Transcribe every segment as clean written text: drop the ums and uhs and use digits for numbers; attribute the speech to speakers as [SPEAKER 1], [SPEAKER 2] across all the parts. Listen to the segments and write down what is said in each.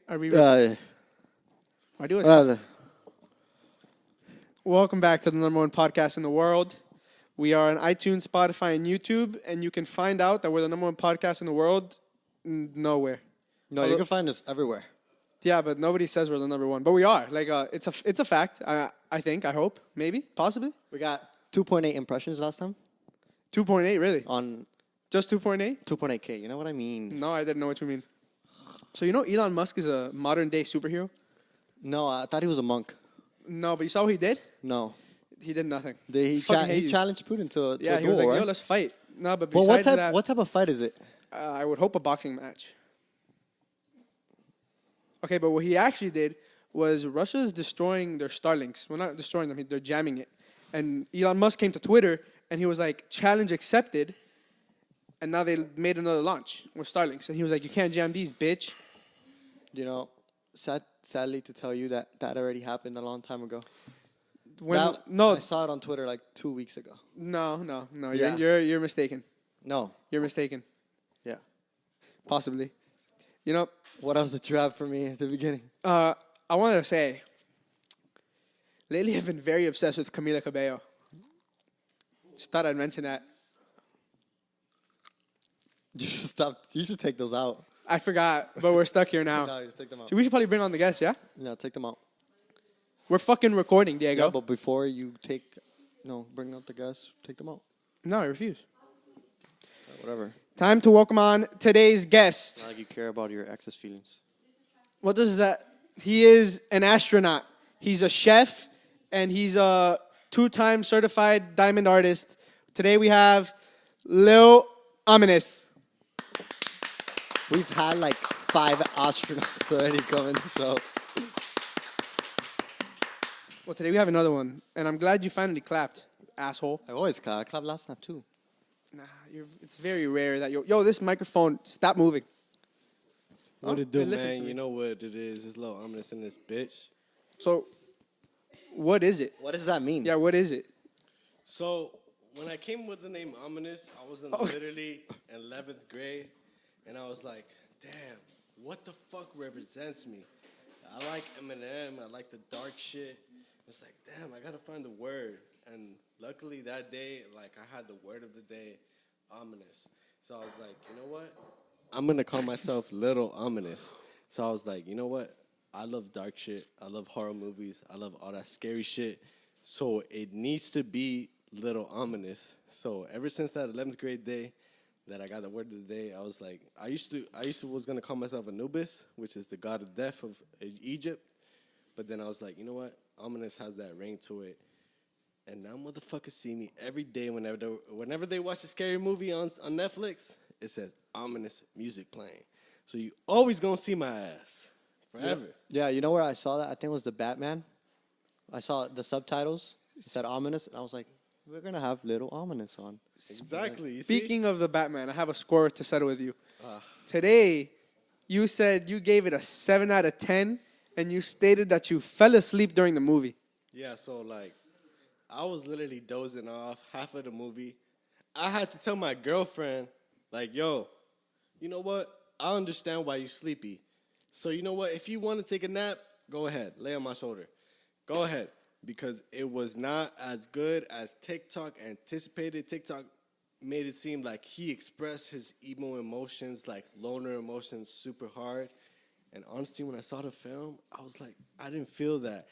[SPEAKER 1] Are we?
[SPEAKER 2] Uh,
[SPEAKER 1] I do.
[SPEAKER 2] uh,
[SPEAKER 1] Welcome back to the number one podcast in the world. We are on iTunes, Spotify, and YouTube, and you can find out that we're the number one podcast in the world nowhere.
[SPEAKER 2] no, you can find us everywhere.
[SPEAKER 1] Yeah, but nobody says we're the number one, but we are. Like, it's a fact. I think. I hope. Maybe. Possibly.
[SPEAKER 2] We got 2.8 impressions last time
[SPEAKER 1] 2.8. Really?
[SPEAKER 2] on
[SPEAKER 1] Just 2.8?
[SPEAKER 2] 2.8K. You know what I mean?
[SPEAKER 1] No, I didn't know what you mean. So you know Elon Musk is a modern day superhero?
[SPEAKER 2] No, I thought he was a monk.
[SPEAKER 1] No, but you saw what he did?
[SPEAKER 2] No.
[SPEAKER 1] He did nothing.
[SPEAKER 2] He
[SPEAKER 1] Fucking hate you.
[SPEAKER 2] challenged Putin to a
[SPEAKER 1] Yeah, he
[SPEAKER 2] duel,
[SPEAKER 1] was like,
[SPEAKER 2] right?
[SPEAKER 1] yo, let's fight. No, but
[SPEAKER 2] Well,
[SPEAKER 1] besides that,
[SPEAKER 2] what type of fight is it?
[SPEAKER 1] I would hope a boxing match. Okay, but what he actually did was Russia's destroying their Starlinks. Well, not destroying them, they're jamming it. And Elon Musk came to Twitter, and he was like, challenge accepted. And now they made another launch with Starlinks. And he was like, you can't jam these, bitch.
[SPEAKER 2] You know, sadly to tell you that already happened a long time ago.
[SPEAKER 1] No,
[SPEAKER 2] I saw it on Twitter like 2 weeks ago.
[SPEAKER 1] no.
[SPEAKER 2] Yeah.
[SPEAKER 1] You're mistaken.
[SPEAKER 2] No.
[SPEAKER 1] You're mistaken.
[SPEAKER 2] Yeah.
[SPEAKER 1] Possibly. You know,
[SPEAKER 2] What else did you have for me at the beginning?
[SPEAKER 1] I wanted to say, lately I've been very obsessed with Camila Cabello. Just thought I'd mention that.
[SPEAKER 2] You should stop. You should take those out.
[SPEAKER 1] I forgot, but we're stuck here now.
[SPEAKER 2] No, just take them out.
[SPEAKER 1] So we should probably bring on the guest, yeah?
[SPEAKER 2] No, take them out.
[SPEAKER 1] We're fucking recording, Diego.
[SPEAKER 2] Yeah, but before you bring out the guests, take them out.
[SPEAKER 1] No, I refuse.
[SPEAKER 2] Whatever.
[SPEAKER 1] Time to welcome on today's guest.
[SPEAKER 2] Not like you care about your ex's feelings.
[SPEAKER 1] What does that? He is an astronaut. He's a chef, and he's a 2-time certified diamond artist. Today we have Lil Ominous.
[SPEAKER 2] We've had like 5 astronauts already come in the show.
[SPEAKER 1] Well, today we have another one, and I'm glad you finally clapped, you asshole.
[SPEAKER 2] I always clap. I clapped last time too.
[SPEAKER 1] Nah, it's very rare that yo, this microphone, stop moving.
[SPEAKER 3] What
[SPEAKER 1] Oh,
[SPEAKER 3] it do,
[SPEAKER 1] hey, listen to
[SPEAKER 3] man?
[SPEAKER 1] me.
[SPEAKER 3] You know what it is. It's Lil Ominous in this bitch.
[SPEAKER 1] So, what is it?
[SPEAKER 2] What does that mean?
[SPEAKER 1] Yeah, what is it?
[SPEAKER 3] So, when I came with the name Ominous, I was in
[SPEAKER 1] Oh.
[SPEAKER 3] literally 11th grade, and I was like, damn, what the fuck represents me? I like Eminem. I like the dark shit. It's like, damn, I gotta find the word. And luckily that day, like, I had the word of the day, ominous. So I was like, you know what? I'm gonna call myself Little Ominous. So I was like, you know what? I love dark shit. I love horror movies. I love all that scary shit. So it needs to be Little Ominous. So ever since that 11th grade day that I got the word of the day, I was like, I was gonna call myself Anubis, which is the god of death of Egypt. But then I was like, you know what? Ominous has that ring to it. And now motherfuckers see me every day whenever they watch a scary movie on Netflix, it says ominous music playing. So you always gonna see my ass. Forever.
[SPEAKER 2] Yeah, you know where I saw that? I think it was the Batman. I saw the subtitles. It said ominous, and I was like, we're going to have Little Ominous on.
[SPEAKER 3] Exactly. You see?
[SPEAKER 1] Speaking of the Batman, I have a score to settle with you. Today, you said you gave it a 7 out of 10, and you stated that you fell asleep during the movie.
[SPEAKER 3] Yeah, so like I was literally dozing off half of the movie. I had to tell my girlfriend, like, yo, you know what? I understand why you're sleepy. So you know what? If you want to take a nap, go ahead. Lay on my shoulder. Go ahead. Because it was not as good as TikTok anticipated. TikTok made it seem like he expressed his emo emotions, like loner emotions, super hard. And honestly, when I saw the film, I was like, I didn't feel that.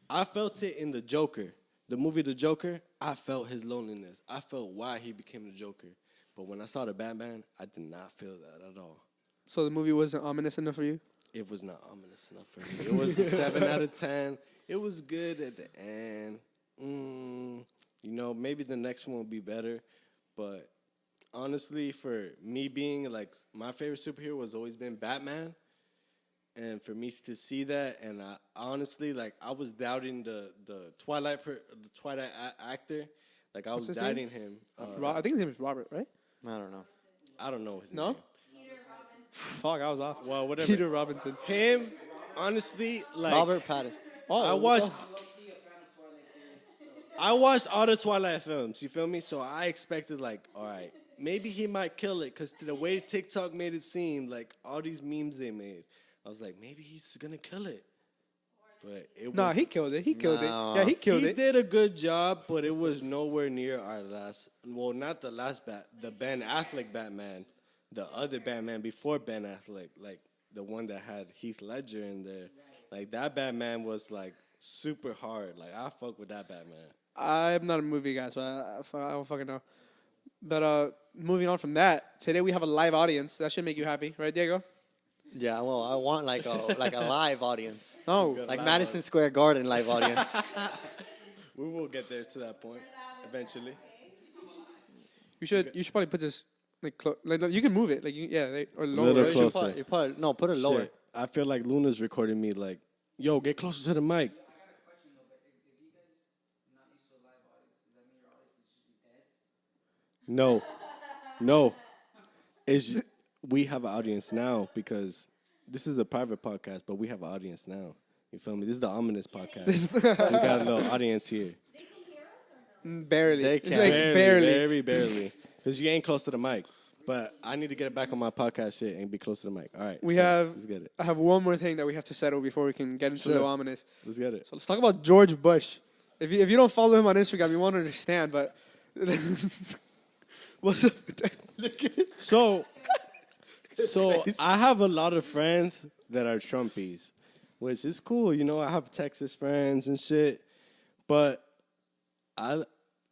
[SPEAKER 3] I felt it in The Joker. The movie The Joker, I felt his loneliness. I felt why he became the Joker. But when I saw the Batman, I did not feel that at all.
[SPEAKER 1] So the movie wasn't ominous enough for you?
[SPEAKER 3] It was not ominous enough for me. It was a 7 out of 10. It was good at the end. You know, maybe the next one will be better. But honestly, for me being, like, my favorite superhero has always been Batman. And for me to see that, and I honestly, like, I was doubting the Twilight actor. Like, I was
[SPEAKER 1] his
[SPEAKER 3] doubting him.
[SPEAKER 1] I think his name is Robert, right?
[SPEAKER 2] I don't know.
[SPEAKER 3] I don't know his
[SPEAKER 1] No?
[SPEAKER 3] name.
[SPEAKER 1] Fuck, I was off.
[SPEAKER 3] Well, whatever.
[SPEAKER 1] Peter Robinson.
[SPEAKER 3] Him, honestly, like,
[SPEAKER 2] Robert Pattinson.
[SPEAKER 1] Oh,
[SPEAKER 3] I watched all the Twilight films, you feel me? So I expected, like, all right, maybe he might kill it, because the way TikTok made it seem, like, all these memes they made, I I was like, maybe he's gonna kill it. But it
[SPEAKER 1] Nah,
[SPEAKER 3] was,
[SPEAKER 1] he killed it. He killed
[SPEAKER 2] No.
[SPEAKER 1] it. Yeah, he killed
[SPEAKER 3] he
[SPEAKER 1] it.
[SPEAKER 3] did a good job, but it was nowhere near our last. Well, not the last the Ben Affleck Batman, the other Batman before Ben Affleck, like the one that had Heath Ledger in there. Like that Batman was like super hard. Like I fuck with that Batman.
[SPEAKER 1] I'm not a movie guy, so I don't fucking know. But moving on from that, today we have a live audience. That should make you happy, right, Diego?
[SPEAKER 2] Yeah, well, I want like a live audience,
[SPEAKER 1] No.
[SPEAKER 2] like Madison Square Garden live audience.
[SPEAKER 3] We will get there to that point eventually.
[SPEAKER 1] You should probably put this like you can move it or lower
[SPEAKER 3] Little
[SPEAKER 1] it.
[SPEAKER 3] closer.
[SPEAKER 2] Put it lower.
[SPEAKER 3] Shit. I feel like Luna's recording me. Like, yo, get closer to the mic. No, no. We have an audience now because this is a private podcast, but we have an audience now. You feel me? This is the Ominous podcast. We got a little audience here.
[SPEAKER 1] Barely.
[SPEAKER 2] They
[SPEAKER 1] It's
[SPEAKER 2] can.
[SPEAKER 1] like barely.
[SPEAKER 3] Very barely. Because you ain't close to the mic. But I need to get it back on my podcast shit and be close to the mic. All right. Let's get it.
[SPEAKER 1] I have one more thing that we have to settle before we can get into
[SPEAKER 3] Sure.
[SPEAKER 1] Lil Ominous.
[SPEAKER 3] Let's get it.
[SPEAKER 1] So let's talk about George Bush. If you don't follow him on Instagram, you won't understand. But what's up with that? Look at it.
[SPEAKER 3] So I have a lot of friends that are Trumpies, which is cool. You know, I have Texas friends and shit. But I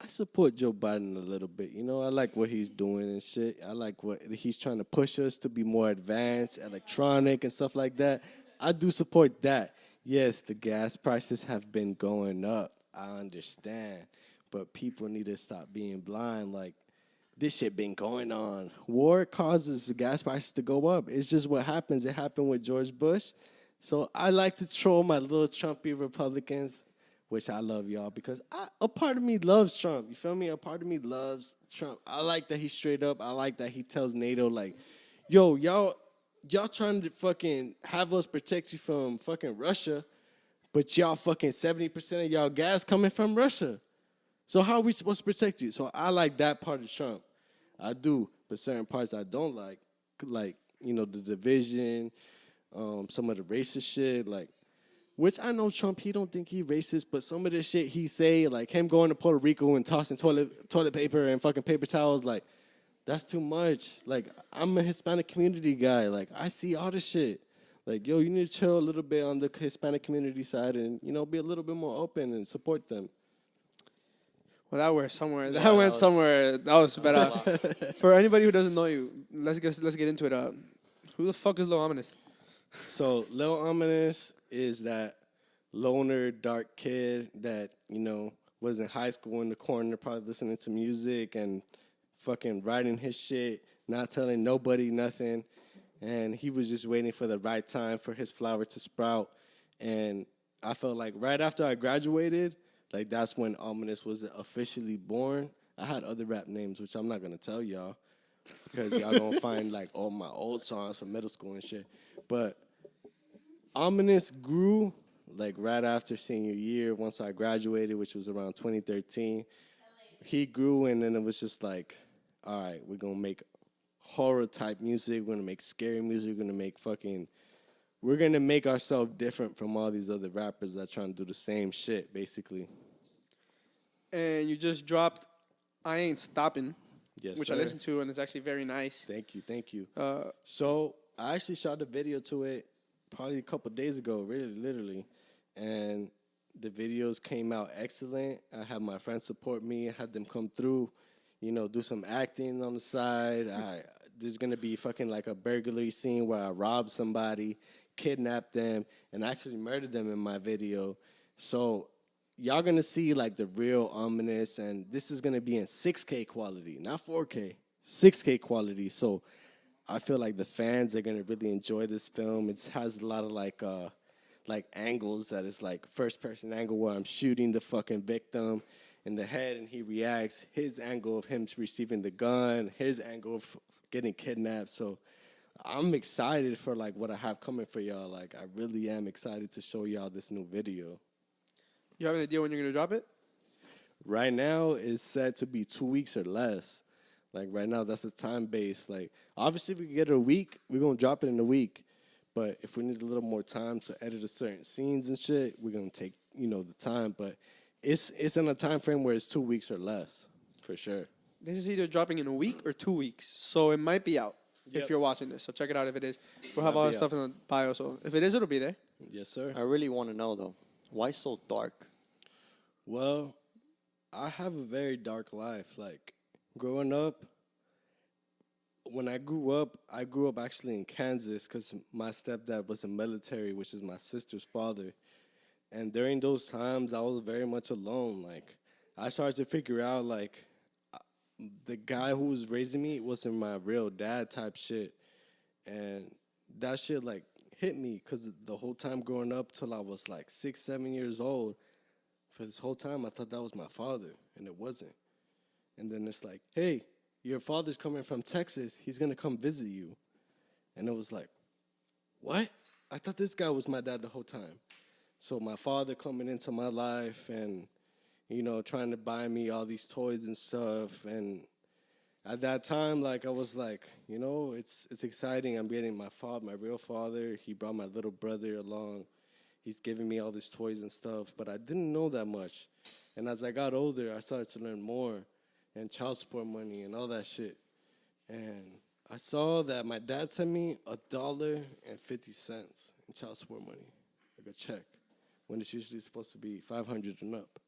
[SPEAKER 3] support Joe Biden a little bit. You know, I like what he's doing and shit. I like what he's trying to push us to be more advanced, electronic and stuff like that. I do support that. Yes, the gas prices have been going up. I understand. But people need to stop being blind. Like, this shit been going on. War causes the gas prices to go up. It's just what happens. It happened with George Bush. So I like to troll my little Trumpy Republicans, which I love y'all because a part of me loves Trump. You feel me? A part of me loves Trump. I like that he's straight up. I like that he tells NATO, like, yo, y'all trying to fucking have us protect you from fucking Russia, but y'all fucking 70% of y'all gas coming from Russia. So how are we supposed to protect you? So I like that part of Trump. I do, but certain parts I don't like, you know, the division, some of the racist shit, like, which I know Trump, he don't think he racist, but some of the shit he say, like him going to Puerto Rico and tossing toilet paper and fucking paper towels, like, that's too much. Like, I'm a Hispanic community guy. Like, I see all this shit. Like, yo, you need to chill a little bit on the Hispanic community side and, you know, be a little bit more open and support them.
[SPEAKER 1] Well, that went somewhere.
[SPEAKER 2] Yeah,
[SPEAKER 1] That went
[SPEAKER 2] was-
[SPEAKER 1] somewhere. That was better. For anybody who doesn't know you, let's get into it. Who the fuck is Lil Ominous?
[SPEAKER 3] So Lil Ominous is that loner, dark kid that, you know, was in high school in the corner, probably listening to music and fucking writing his shit, not telling nobody nothing. And he was just waiting for the right time for his flower to sprout. And I felt like right after I graduated, like that's when Ominous was officially born. I had other rap names, which I'm not going to tell y'all because y'all going to find like all my old songs from middle school and shit. But Ominous grew like right after senior year once I graduated, which was around 2013. He grew, and then it was just like, all right, we're going to make horror-type music. We're going to make scary music. We're going to make ourselves different from all these other rappers that are trying to do the same shit, basically.
[SPEAKER 1] And you just dropped I Ain't Stopping,
[SPEAKER 3] Yes,
[SPEAKER 1] which
[SPEAKER 3] sir.
[SPEAKER 1] I listened to, and it's actually very nice.
[SPEAKER 3] Thank you. So I actually shot a video to it probably a couple days ago, really, literally. And the videos came out excellent. I had my friends support me. I had them come through, you know, do some acting on the side. There's going to be fucking like a burglary scene where I rob somebody, kidnap them, and actually murder them in my video. So y'all going to see like the real Ominous, and this is going to be in 6K quality, not 4K, 6K quality. So I feel like the fans are going to really enjoy this film. It has a lot of like angles that is like first person angle where I'm shooting the fucking victim in the head and he reacts, his angle of him receiving the gun, his angle of getting kidnapped. So I'm excited for like what I have coming for y'all. Like I really am excited to show y'all this new video.
[SPEAKER 1] You have an idea when you're going to drop it?
[SPEAKER 3] Right now it's set to be 2 weeks or less. Like right now that's the time base. Like obviously if we get it a week, we're going to drop it in a week. But if we need a little more time to edit a certain scenes and shit, we're gonna take the time. But it's in a time frame where it's 2 weeks or less, for sure.
[SPEAKER 1] This is either dropping in a week or 2 weeks, so it might be out
[SPEAKER 3] Yep.
[SPEAKER 1] if you're watching this. So check it out if it is. We'll have all
[SPEAKER 3] Might
[SPEAKER 1] that
[SPEAKER 3] be
[SPEAKER 1] stuff in the bio. So if it is, it'll be there.
[SPEAKER 3] Yes, sir.
[SPEAKER 2] I really want to know though, why so dark?
[SPEAKER 3] Well, I have a very dark life. Like growing up, when I grew up actually in Kansas because my stepdad was in military, which is my sister's father. And during those times, I was very much alone. Like, I started to figure out, like, the guy who was raising me wasn't my real dad type shit. And that shit, like, hit me because the whole time growing up till I was, like, 6, 7 years old, for this whole time, I thought that was my father, and it wasn't. And then it's like, hey, your father's coming from Texas. He's going to come visit you. And it was like, what? I thought this guy was my dad the whole time. So my father coming into my life and, trying to buy me all these toys and stuff. And at that time, like, I was like, it's exciting. I'm getting my real father. He brought my little brother along. He's giving me all these toys and stuff. But I didn't know that much. And as I got older, I started to learn more. And child support money and all that shit. And I saw that my dad sent me $1.50 in child support money, like a check, when it's usually supposed to be $500 and up.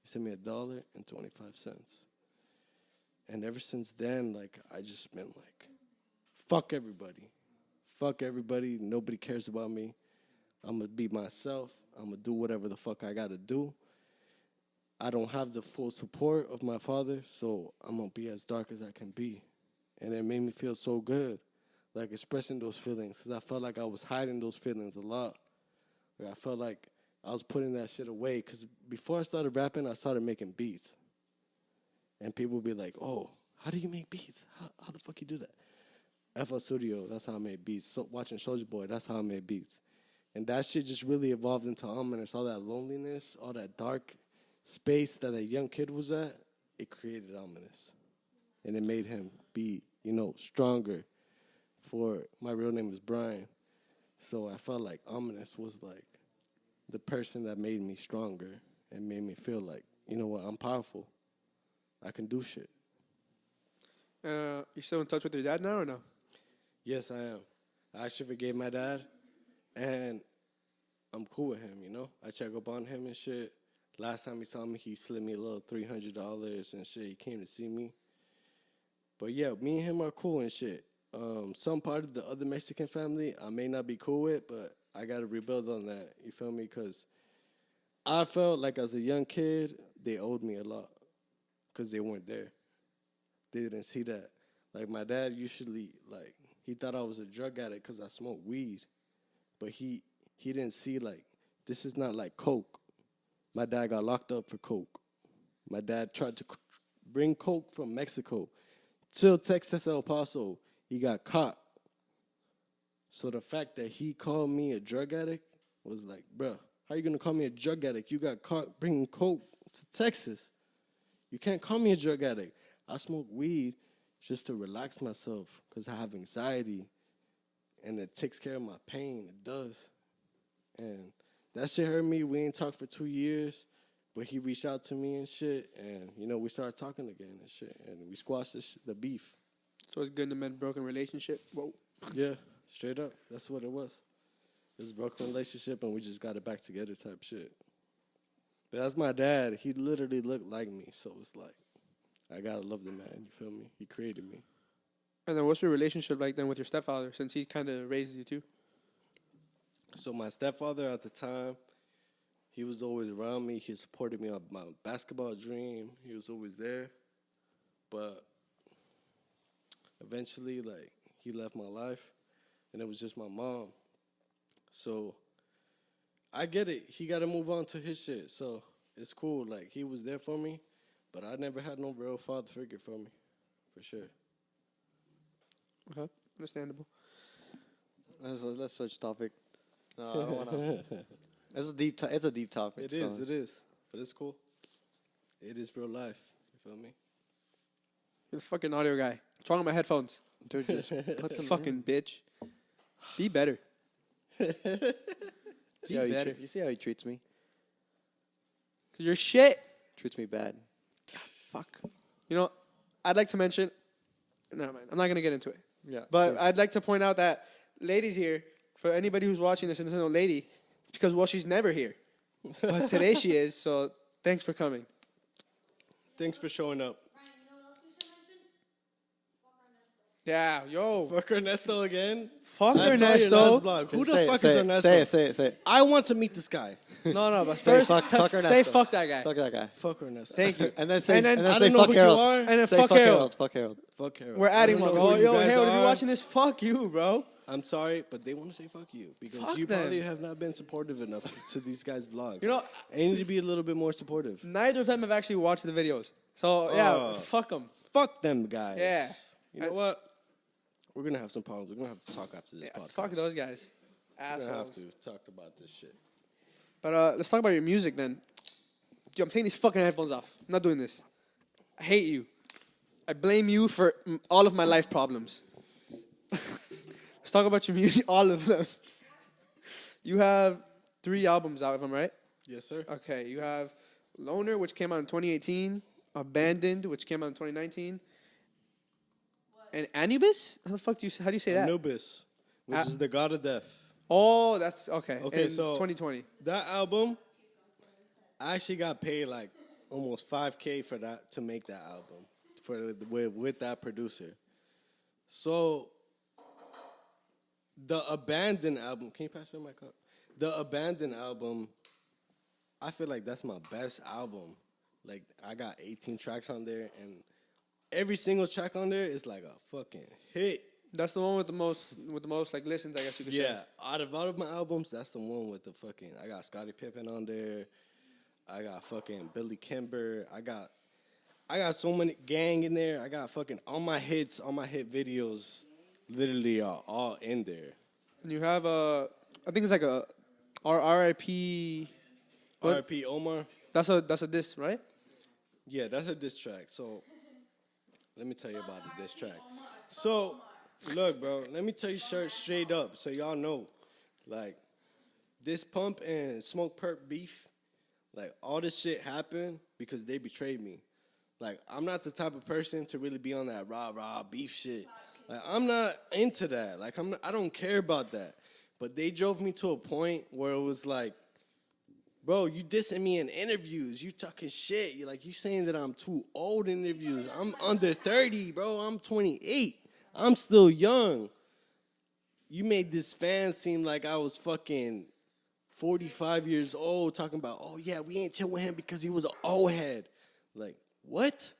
[SPEAKER 3] He sent me $1.25. And ever since then, like, I just been like, fuck everybody. Fuck everybody. Nobody cares about me. I'm going to be myself. I'm going to do whatever the fuck I got to do. I don't have the full support of my father, so I'm going to be as dark as I can be. And it made me feel so good, like expressing those feelings, because I felt like I was hiding those feelings a lot. Like I felt like I was putting that shit away, because before I started rapping, I started making beats. And people would be like, oh, how do you make beats? How the fuck you do that? FL Studio, that's how I made beats. So, watching Soulja Boy, that's how I made beats. And that shit just really evolved into Ominous. All that loneliness, all that dark space that a young kid was at, it created Ominous. And it made him be, stronger. For my real name is Brian. So I felt like Ominous was like the person that made me stronger and made me feel like, I'm powerful. I can do shit.
[SPEAKER 1] You still in touch with your dad now or no?
[SPEAKER 3] Yes, I am. I actually forgave my dad, and I'm cool with him, I check up on him and shit. Last time he saw me, he slipped me a little $300 and shit. He came to see me. But yeah, me and him are cool and shit. Some part of the other Mexican family I may not be cool with, but I got to rebuild on that. You feel me? Because I felt like as a young kid, they owed me a lot because they weren't there. They didn't see that. Like my dad usually, like, he thought I was a drug addict because I smoked weed. But he didn't see, like, this is not like coke. My dad got locked up for coke. My dad tried to bring coke from Mexico till Texas, El Paso. He got caught. So the fact that he called me a drug addict was like, bruh, how you going to call me a drug addict? You got caught bringing coke to Texas. You can't call me a drug addict. I smoke weed just to relax myself because I have anxiety. And it takes care of my pain. It does. And that shit hurt me. We ain't talked for 2 years. But he reached out to me and shit. And, we started talking again and shit. And we squashed the beef.
[SPEAKER 1] So it's good to mend broken relationship. Whoa.
[SPEAKER 3] Yeah, straight up. That's what it was. It was a broken relationship, and we just got it back together type shit. But that's my dad. He literally looked like me. So it's like, I gotta love the man. You feel me? He created me.
[SPEAKER 1] And then what's your relationship like then with your stepfather, since he kind of raised you too?
[SPEAKER 3] So my stepfather at the time, he was always around me. He supported me on my basketball dream. He was always there. But eventually, like, he left my life, and it was just my mom. So I get it. He got to move on to his shit. So it's cool. Like, he was there for me, but I never had no real father figure for me, for sure.
[SPEAKER 1] Okay, understandable.
[SPEAKER 2] Let's switch topic. No, I don't want to. It's a deep topic.
[SPEAKER 3] It is. But it's cool. It is real life. You feel me?
[SPEAKER 1] You're the fucking audio guy. What's wrong with my headphones?
[SPEAKER 2] Dude, just put them
[SPEAKER 1] Fucking bitch. Be better.
[SPEAKER 2] See how
[SPEAKER 1] better.
[SPEAKER 2] you see how he treats me?
[SPEAKER 1] Cause you're shit.
[SPEAKER 2] Treats me bad.
[SPEAKER 1] Fuck. You know, I'd like to mention. Never mind. I'm not gonna get into it.
[SPEAKER 2] Yeah.
[SPEAKER 1] But I'd like to point out that ladies here, for anybody who's watching this and isn't a lady, it's because well she's never here, but today she is. So thanks for coming.
[SPEAKER 3] Thanks for showing up.
[SPEAKER 4] Ryan, you know what else we should mention? Fuck
[SPEAKER 1] Yeah,
[SPEAKER 4] Ernesto.
[SPEAKER 1] yo,
[SPEAKER 3] Fuck Ernesto again.
[SPEAKER 1] fuck
[SPEAKER 3] I saw your
[SPEAKER 1] Ernesto.
[SPEAKER 3] last vlog. Who the
[SPEAKER 2] Say it,
[SPEAKER 3] fuck
[SPEAKER 2] say
[SPEAKER 3] is
[SPEAKER 2] it,
[SPEAKER 3] Ernesto?
[SPEAKER 2] Say it.
[SPEAKER 3] I want to meet this guy.
[SPEAKER 1] No, but
[SPEAKER 2] Say
[SPEAKER 1] first
[SPEAKER 2] fuck
[SPEAKER 1] say
[SPEAKER 2] Ernesto.
[SPEAKER 1] fuck that guy.
[SPEAKER 2] Fuck that guy.
[SPEAKER 3] Fuck Ernesto.
[SPEAKER 1] Thank you.
[SPEAKER 2] And then say,
[SPEAKER 1] And then-
[SPEAKER 3] I
[SPEAKER 2] say
[SPEAKER 3] don't know
[SPEAKER 2] fuck
[SPEAKER 3] who you
[SPEAKER 2] Harold.
[SPEAKER 3] are.
[SPEAKER 1] And then
[SPEAKER 2] Say
[SPEAKER 1] fuck Harold.
[SPEAKER 2] Fuck Harold.
[SPEAKER 3] Fuck Harold.
[SPEAKER 1] We're adding
[SPEAKER 3] I
[SPEAKER 1] one,
[SPEAKER 3] don't know
[SPEAKER 1] bro.
[SPEAKER 3] who you
[SPEAKER 1] Yo,
[SPEAKER 3] guys
[SPEAKER 1] Harold, if you're
[SPEAKER 3] are.
[SPEAKER 1] watching this, fuck you, bro.
[SPEAKER 3] I'm sorry, but they want to say fuck you because
[SPEAKER 1] Fuck
[SPEAKER 3] you
[SPEAKER 1] them.
[SPEAKER 3] probably have not been supportive enough to these guys' vlogs.
[SPEAKER 1] You know-
[SPEAKER 3] and you need to be a little bit more supportive.
[SPEAKER 1] Neither of them have actually watched the videos. So yeah,
[SPEAKER 3] Oh.
[SPEAKER 1] fuck them.
[SPEAKER 3] Fuck them guys.
[SPEAKER 1] Yeah.
[SPEAKER 3] You know what? We're gonna have some problems. We're gonna have to talk after this
[SPEAKER 1] Yeah,
[SPEAKER 3] podcast.
[SPEAKER 1] fuck those guys.
[SPEAKER 3] We're gonna have
[SPEAKER 1] Assholes.
[SPEAKER 3] to talk about this shit.
[SPEAKER 1] But let's talk about your music then. Yo, I'm taking these fucking headphones off. I'm not doing this. I hate you. I blame you for all of my life problems. Let's talk about your music, all of them. You have 3 albums out, if I'm right.
[SPEAKER 3] Yes, sir.
[SPEAKER 1] Okay, you have Loner, which came out in 2018, Abandoned, which came out in 2019, and Anubis? How do you say that?
[SPEAKER 3] Anubis, which is the god of death.
[SPEAKER 1] Oh, that's okay.
[SPEAKER 3] Okay,
[SPEAKER 1] in
[SPEAKER 3] so
[SPEAKER 1] 2020.
[SPEAKER 3] That album, I actually got paid like almost $5,000 for that to make that album with that producer. So the Abandoned album, can you pass me my cup? The Abandoned album, I feel like that's my best album. Like I got 18 tracks on there, and every single track on there is like a fucking hit.
[SPEAKER 1] That's the one with the most like listens, I guess you could say.
[SPEAKER 3] Yeah, out of my albums, that's the one with the fucking. I got Scottie Pippen on there. I got fucking Billy Kimber. I got so many Gang in there. I got fucking all my hit videos, literally are all in there.
[SPEAKER 1] And you have I think it's like a R.I.P. What?
[SPEAKER 3] R.I.P. Omar.
[SPEAKER 1] That's a diss, right?
[SPEAKER 3] Yeah, that's a diss track. So let me tell you about the diss track. So look, bro, let me tell you straight up, so y'all know, like this Pump and Smoke Purp beef. Like, all this shit happened because they betrayed me. Like, I'm not the type of person to really be on that rah-rah beef shit. Like, I'm not into that. Like, I don't care about that. But they drove me to a point where it was like, bro, you dissing me in interviews. You talking shit. You saying that I'm too old in interviews. I'm under 30, bro. I'm 28. I'm still young. You made this fan seem like I was fucking 45 years old talking about, oh, yeah, we ain't chill with him because he was an old head. Like, what?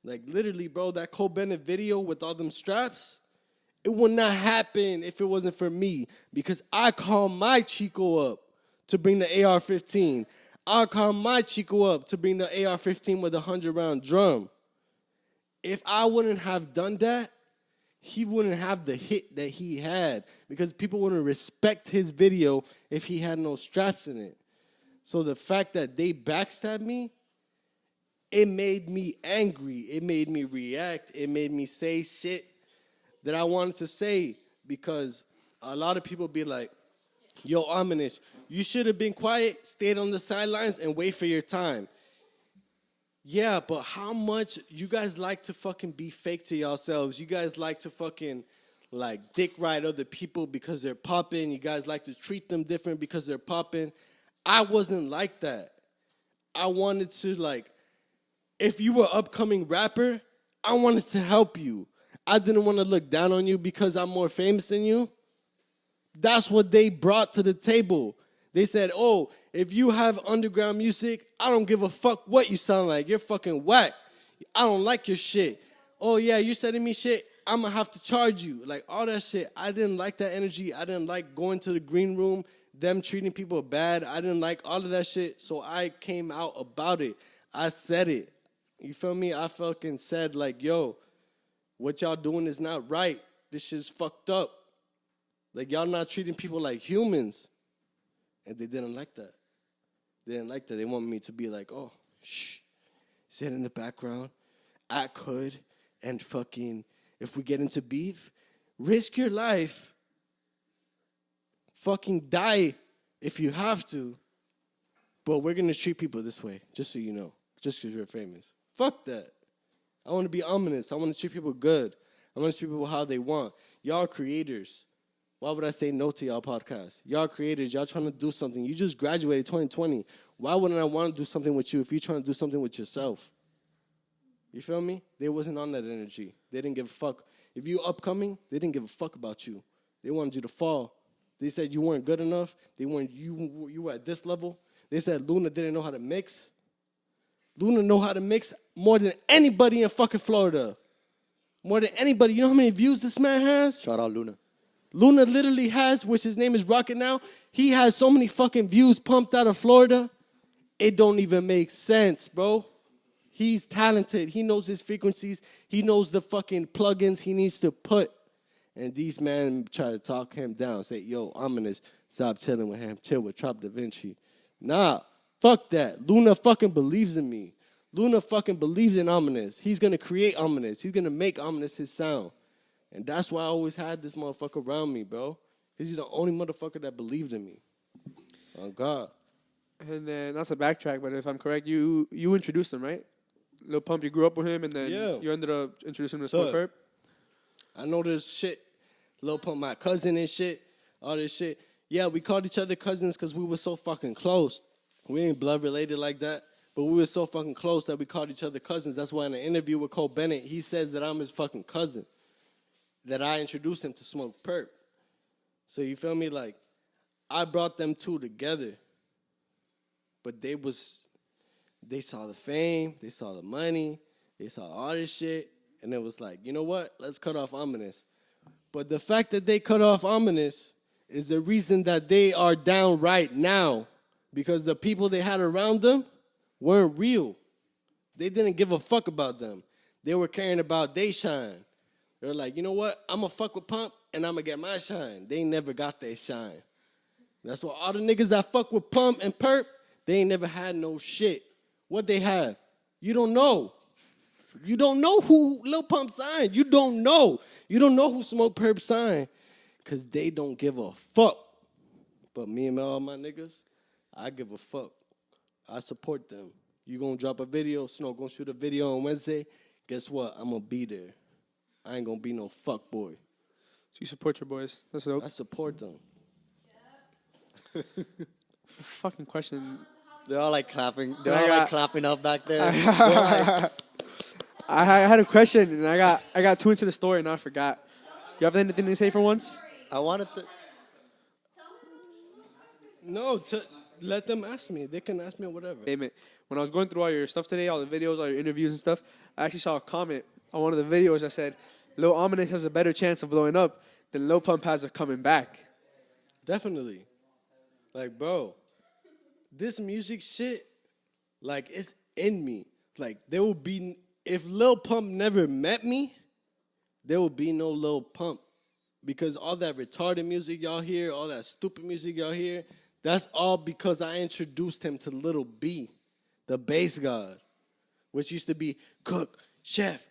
[SPEAKER 3] Like, literally, bro, that Cole Bennett video with all them straps, it would not happen if it wasn't for me because I called my Chico up to bring the AR-15. I called my Chico up to bring the AR-15 with a 100-round drum. If I wouldn't have done that, he wouldn't have the hit that he had because people wouldn't respect his video if he had no straps in it. So the fact that they backstabbed me, it made me angry. It made me react. It made me say shit that I wanted to say because a lot of people be like, yo, Ominous, you should have been quiet, stayed on the sidelines, and wait for your time. Yeah, but how much you guys like to fucking be fake to yourselves? You guys like to fucking, like, dick ride other people because they're popping. You guys like to treat them different because they're popping. I wasn't like that. I wanted to, like, if you were an upcoming rapper, I wanted to help you. I didn't want to look down on you because I'm more famous than you. That's what they brought to the table. They said, oh, if you have underground music, I don't give a fuck what you sound like. You're fucking whack. I don't like your shit. Oh, yeah, you're sending me shit. I'm going to have to charge you. Like, all that shit. I didn't like that energy. I didn't like going to the green room, them treating people bad. I didn't like all of that shit. So I came out about it. I said it. You feel me? I fucking said, like, yo, what y'all doing is not right. This shit's fucked up. Like, y'all not treating people like humans. And they didn't like that. They didn't like that. They want me to be like, oh, shh, sit in the background, act hood, and fucking, if we get into beef, risk your life fucking die if you have to. But we're going to treat people this way, just so you know. Just because you're famous. Fuck that. I want to be ominous. I want to treat people good. I want to treat people how they want. Y'all creators. Why would I say no to y'all podcast? Y'all creators, y'all trying to do something. You just graduated 2020. Why wouldn't I want to do something with you if you're trying to do something with yourself? You feel me? They wasn't on that energy. They didn't give a fuck. If you upcoming, they didn't give a fuck about you. They wanted you to fall. They said you weren't good enough. They weren't you were at this level. They said Luna didn't know how to mix. Luna know how to mix more than anybody in fucking Florida. More than anybody. You know how many views this man has?
[SPEAKER 2] Shout out Luna.
[SPEAKER 3] Luna literally has, which his name is Rocket now, he has so many fucking views pumped out of Florida, it don't even make sense, bro. He's talented. He knows his frequencies. He knows the fucking plugins he needs to put. And these men try to talk him down. Say, yo, Ominous, stop chilling with him. Chill with Trop Da Vinci. Nah, fuck that. Luna fucking believes in me. Luna fucking believes in Ominous. He's going to create Ominous. He's going to make Ominous his sound. And that's why I always had this motherfucker around me, bro. Because he's the only motherfucker that believed in me. Oh, God.
[SPEAKER 1] And then, not to backtrack, but if I'm correct, you introduced him, right? Lil Pump, you grew up with him, and then you ended up introducing him to Smoke Purp?
[SPEAKER 3] I know this shit. Lil Pump, my cousin and shit. All this shit. Yeah, we called each other cousins because we were so fucking close. We ain't blood related like that. But we were so fucking close that we called each other cousins. That's why in an interview with Cole Bennett, he says that I'm his fucking cousin. That I introduced him to Smoke Purp. So you feel me? Like, I brought them two together. But they saw the fame, they saw the money, they saw all this shit, and it was like, you know what? Let's cut off Ominous. But the fact that they cut off Ominous is the reason that they are down right now. Because the people they had around them weren't real. They didn't give a fuck about them. They were caring about they shine. They're like, you know what? I'm going to fuck with Pump, and I'm going to get my shine. They never got their shine. That's why all the niggas that fuck with Pump and Purp, they ain't never had no shit. What they have? You don't know. You don't know who Lil Pump signed. You don't know. You don't know who Smoke Purp signed. Because they don't give a fuck. But me and all my niggas, I give a fuck. I support them. You gonna drop a video, Snow gonna shoot a video on Wednesday. Guess what? I'm gonna be there. I ain't gonna be no fuck boy.
[SPEAKER 1] So you support your boys. That's dope.
[SPEAKER 3] I support them.
[SPEAKER 1] Fucking question.
[SPEAKER 2] They're all like clapping. They're all like clapping up back there.
[SPEAKER 1] I had a question, and I got too into the story, and I forgot. You have anything to say for once?
[SPEAKER 2] I wanted to.
[SPEAKER 3] No, let them ask me. They can ask me whatever.
[SPEAKER 1] When I was going through all your stuff today, all the videos, all your interviews and stuff, I actually saw a comment on one of the videos that said, Lil Ominous has a better chance of blowing up than Lil Pump has of coming back.
[SPEAKER 3] Definitely. Like, bro, this music shit, like, it's in me. Like, there will be, if Lil Pump never met me, there will be no Lil Pump. Because all that retarded music y'all hear, all that stupid music y'all hear, that's all because I introduced him to Little B, the bass god, which used to be cook, chef,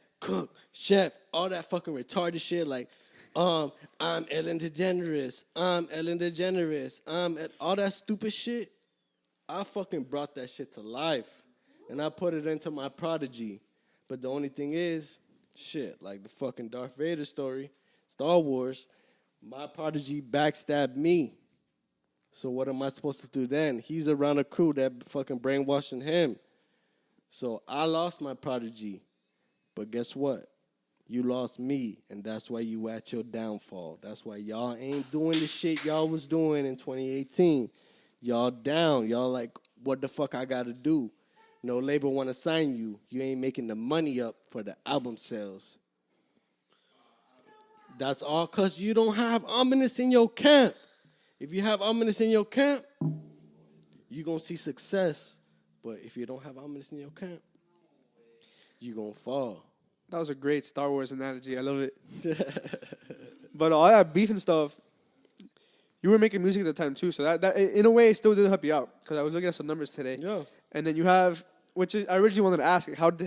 [SPEAKER 3] all that fucking retarded shit like, I'm Ellen DeGeneres, all that stupid shit. I fucking brought that shit to life, and I put it into my Prodigy. But the only thing is, shit, like the fucking Darth Vader story, Star Wars, my Prodigy backstabbed me. So what am I supposed to do then? He's around a crew that fucking brainwashing him. So I lost my Prodigy. But guess what? You lost me, and that's why you at your downfall. That's why y'all ain't doing the shit y'all was doing in 2018. Y'all down. Y'all like, what the fuck I gotta do? No label want to sign you. You ain't making the money up for the album sales. That's all because you don't have Ominous in your camp. If you have Ominous in your camp, you're going to see success. But if you don't have Ominous in your camp, you're going to fall.
[SPEAKER 1] That was a great Star Wars analogy. I love it. But all that beef and stuff, you were making music at the time too. So that in a way, it still did help you out. Because I was looking at some numbers today.
[SPEAKER 3] Yeah.
[SPEAKER 1] And then you have, which is, I originally wanted to ask, how'd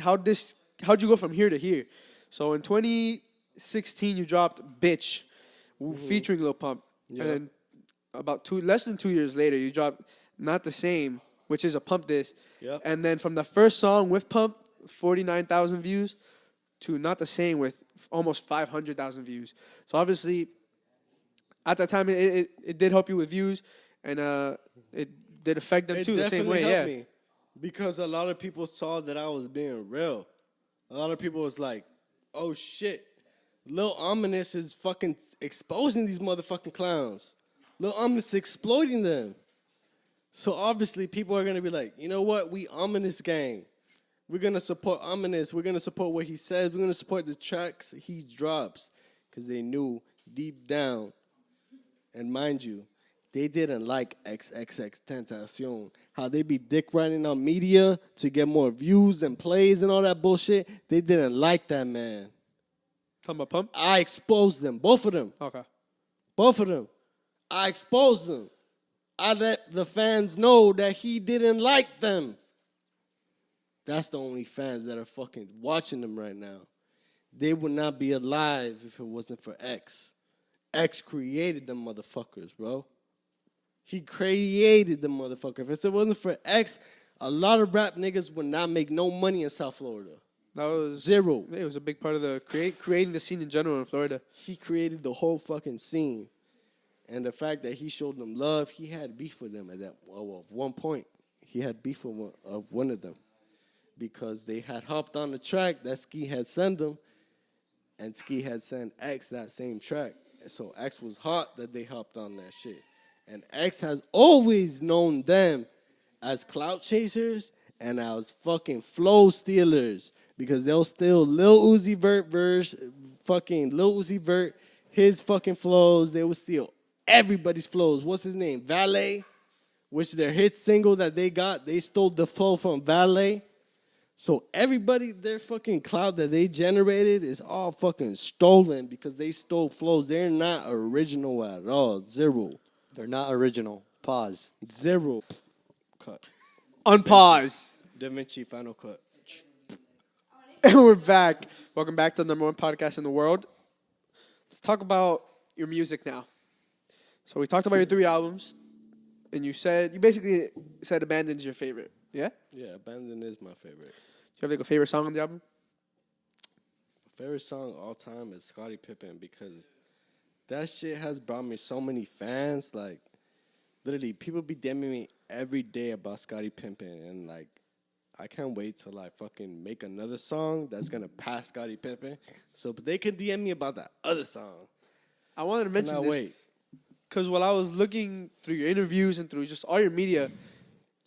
[SPEAKER 1] you go from here to here? So in 2016, you dropped Bitch, featuring Lil Pump.
[SPEAKER 3] Yeah.
[SPEAKER 1] And then about less than 2 years later, you dropped Not the Same, which is a Pump diss.
[SPEAKER 3] Yep.
[SPEAKER 1] And then from the first song with Pump, 49,000 views, to Not the Same with almost 500,000 views. So obviously, at that time, it did help you with views, and it did affect them
[SPEAKER 3] It
[SPEAKER 1] too the same way.
[SPEAKER 3] definitely helped
[SPEAKER 1] Yeah.
[SPEAKER 3] me because a lot of people saw that I was being real. A lot of people was like, "Oh shit, Lil Ominous is fucking exposing these motherfucking clowns. Lil Ominous is exploiting them." So obviously, people are gonna be like, "You know what? We Ominous gang. We're gonna support Ominous. We're gonna support what he says. We're gonna support the tracks he drops," because they knew deep down. And mind you, they didn't like XXX Tentacion. How they be dick riding on media to get more views and plays and all that bullshit. They didn't like that, man.
[SPEAKER 1] Talking about Pump?
[SPEAKER 3] I exposed them, both of them.
[SPEAKER 1] Okay.
[SPEAKER 3] Both of them. I exposed them. I let the fans know that he didn't like them. That's the only fans that are fucking watching them right now. They would not be alive if it wasn't for X. X created them motherfuckers, bro. He created the motherfucker. If it wasn't for X, a lot of rap niggas would not make no money in South Florida.
[SPEAKER 1] That was
[SPEAKER 3] Zero.
[SPEAKER 1] It was a big part of the creating the scene in general in Florida.
[SPEAKER 3] He created the whole fucking scene. And the fact that he showed them love, he had beef with them at one point. He had beef with one of them because they had hopped on the track that Ski had sent them, and Ski had sent X that same track. And so X was hot that they hopped on that shit. And X has always known them as clout chasers and as fucking flow stealers because they'll steal Lil Uzi Vert fucking Lil Uzi Vert, his fucking flows. They will steal everybody's flows. What's his name? Valet, which their hit single that they got, they stole the flow from Valet. So everybody, their fucking clout that they generated is all fucking stolen because they stole flows. They're not original at all. Zero.
[SPEAKER 2] They're not original. Pause.
[SPEAKER 3] Zero. Cut.
[SPEAKER 1] Unpause.
[SPEAKER 3] Da Vinci Final Cut.
[SPEAKER 1] And we're back. Welcome back to the #1 podcast in the world. Let's talk about your music now. So we talked about your 3 albums, and you basically said Abandoned is your favorite. Yeah?
[SPEAKER 3] Yeah, Abandon is my favorite.
[SPEAKER 1] Do you have like a favorite song on the album?
[SPEAKER 3] Favorite song all time is Scottie Pippen because that shit has brought me so many fans. Like, literally, people be DMing me every day about Scottie Pippen, and like, I can't wait till I fucking make another song that's gonna pass Scottie Pippen. So, but they can DM me about that other song.
[SPEAKER 1] I wanted to mention
[SPEAKER 3] Cannot
[SPEAKER 1] this
[SPEAKER 3] wait.
[SPEAKER 1] because while I was looking through your interviews and through just all your media,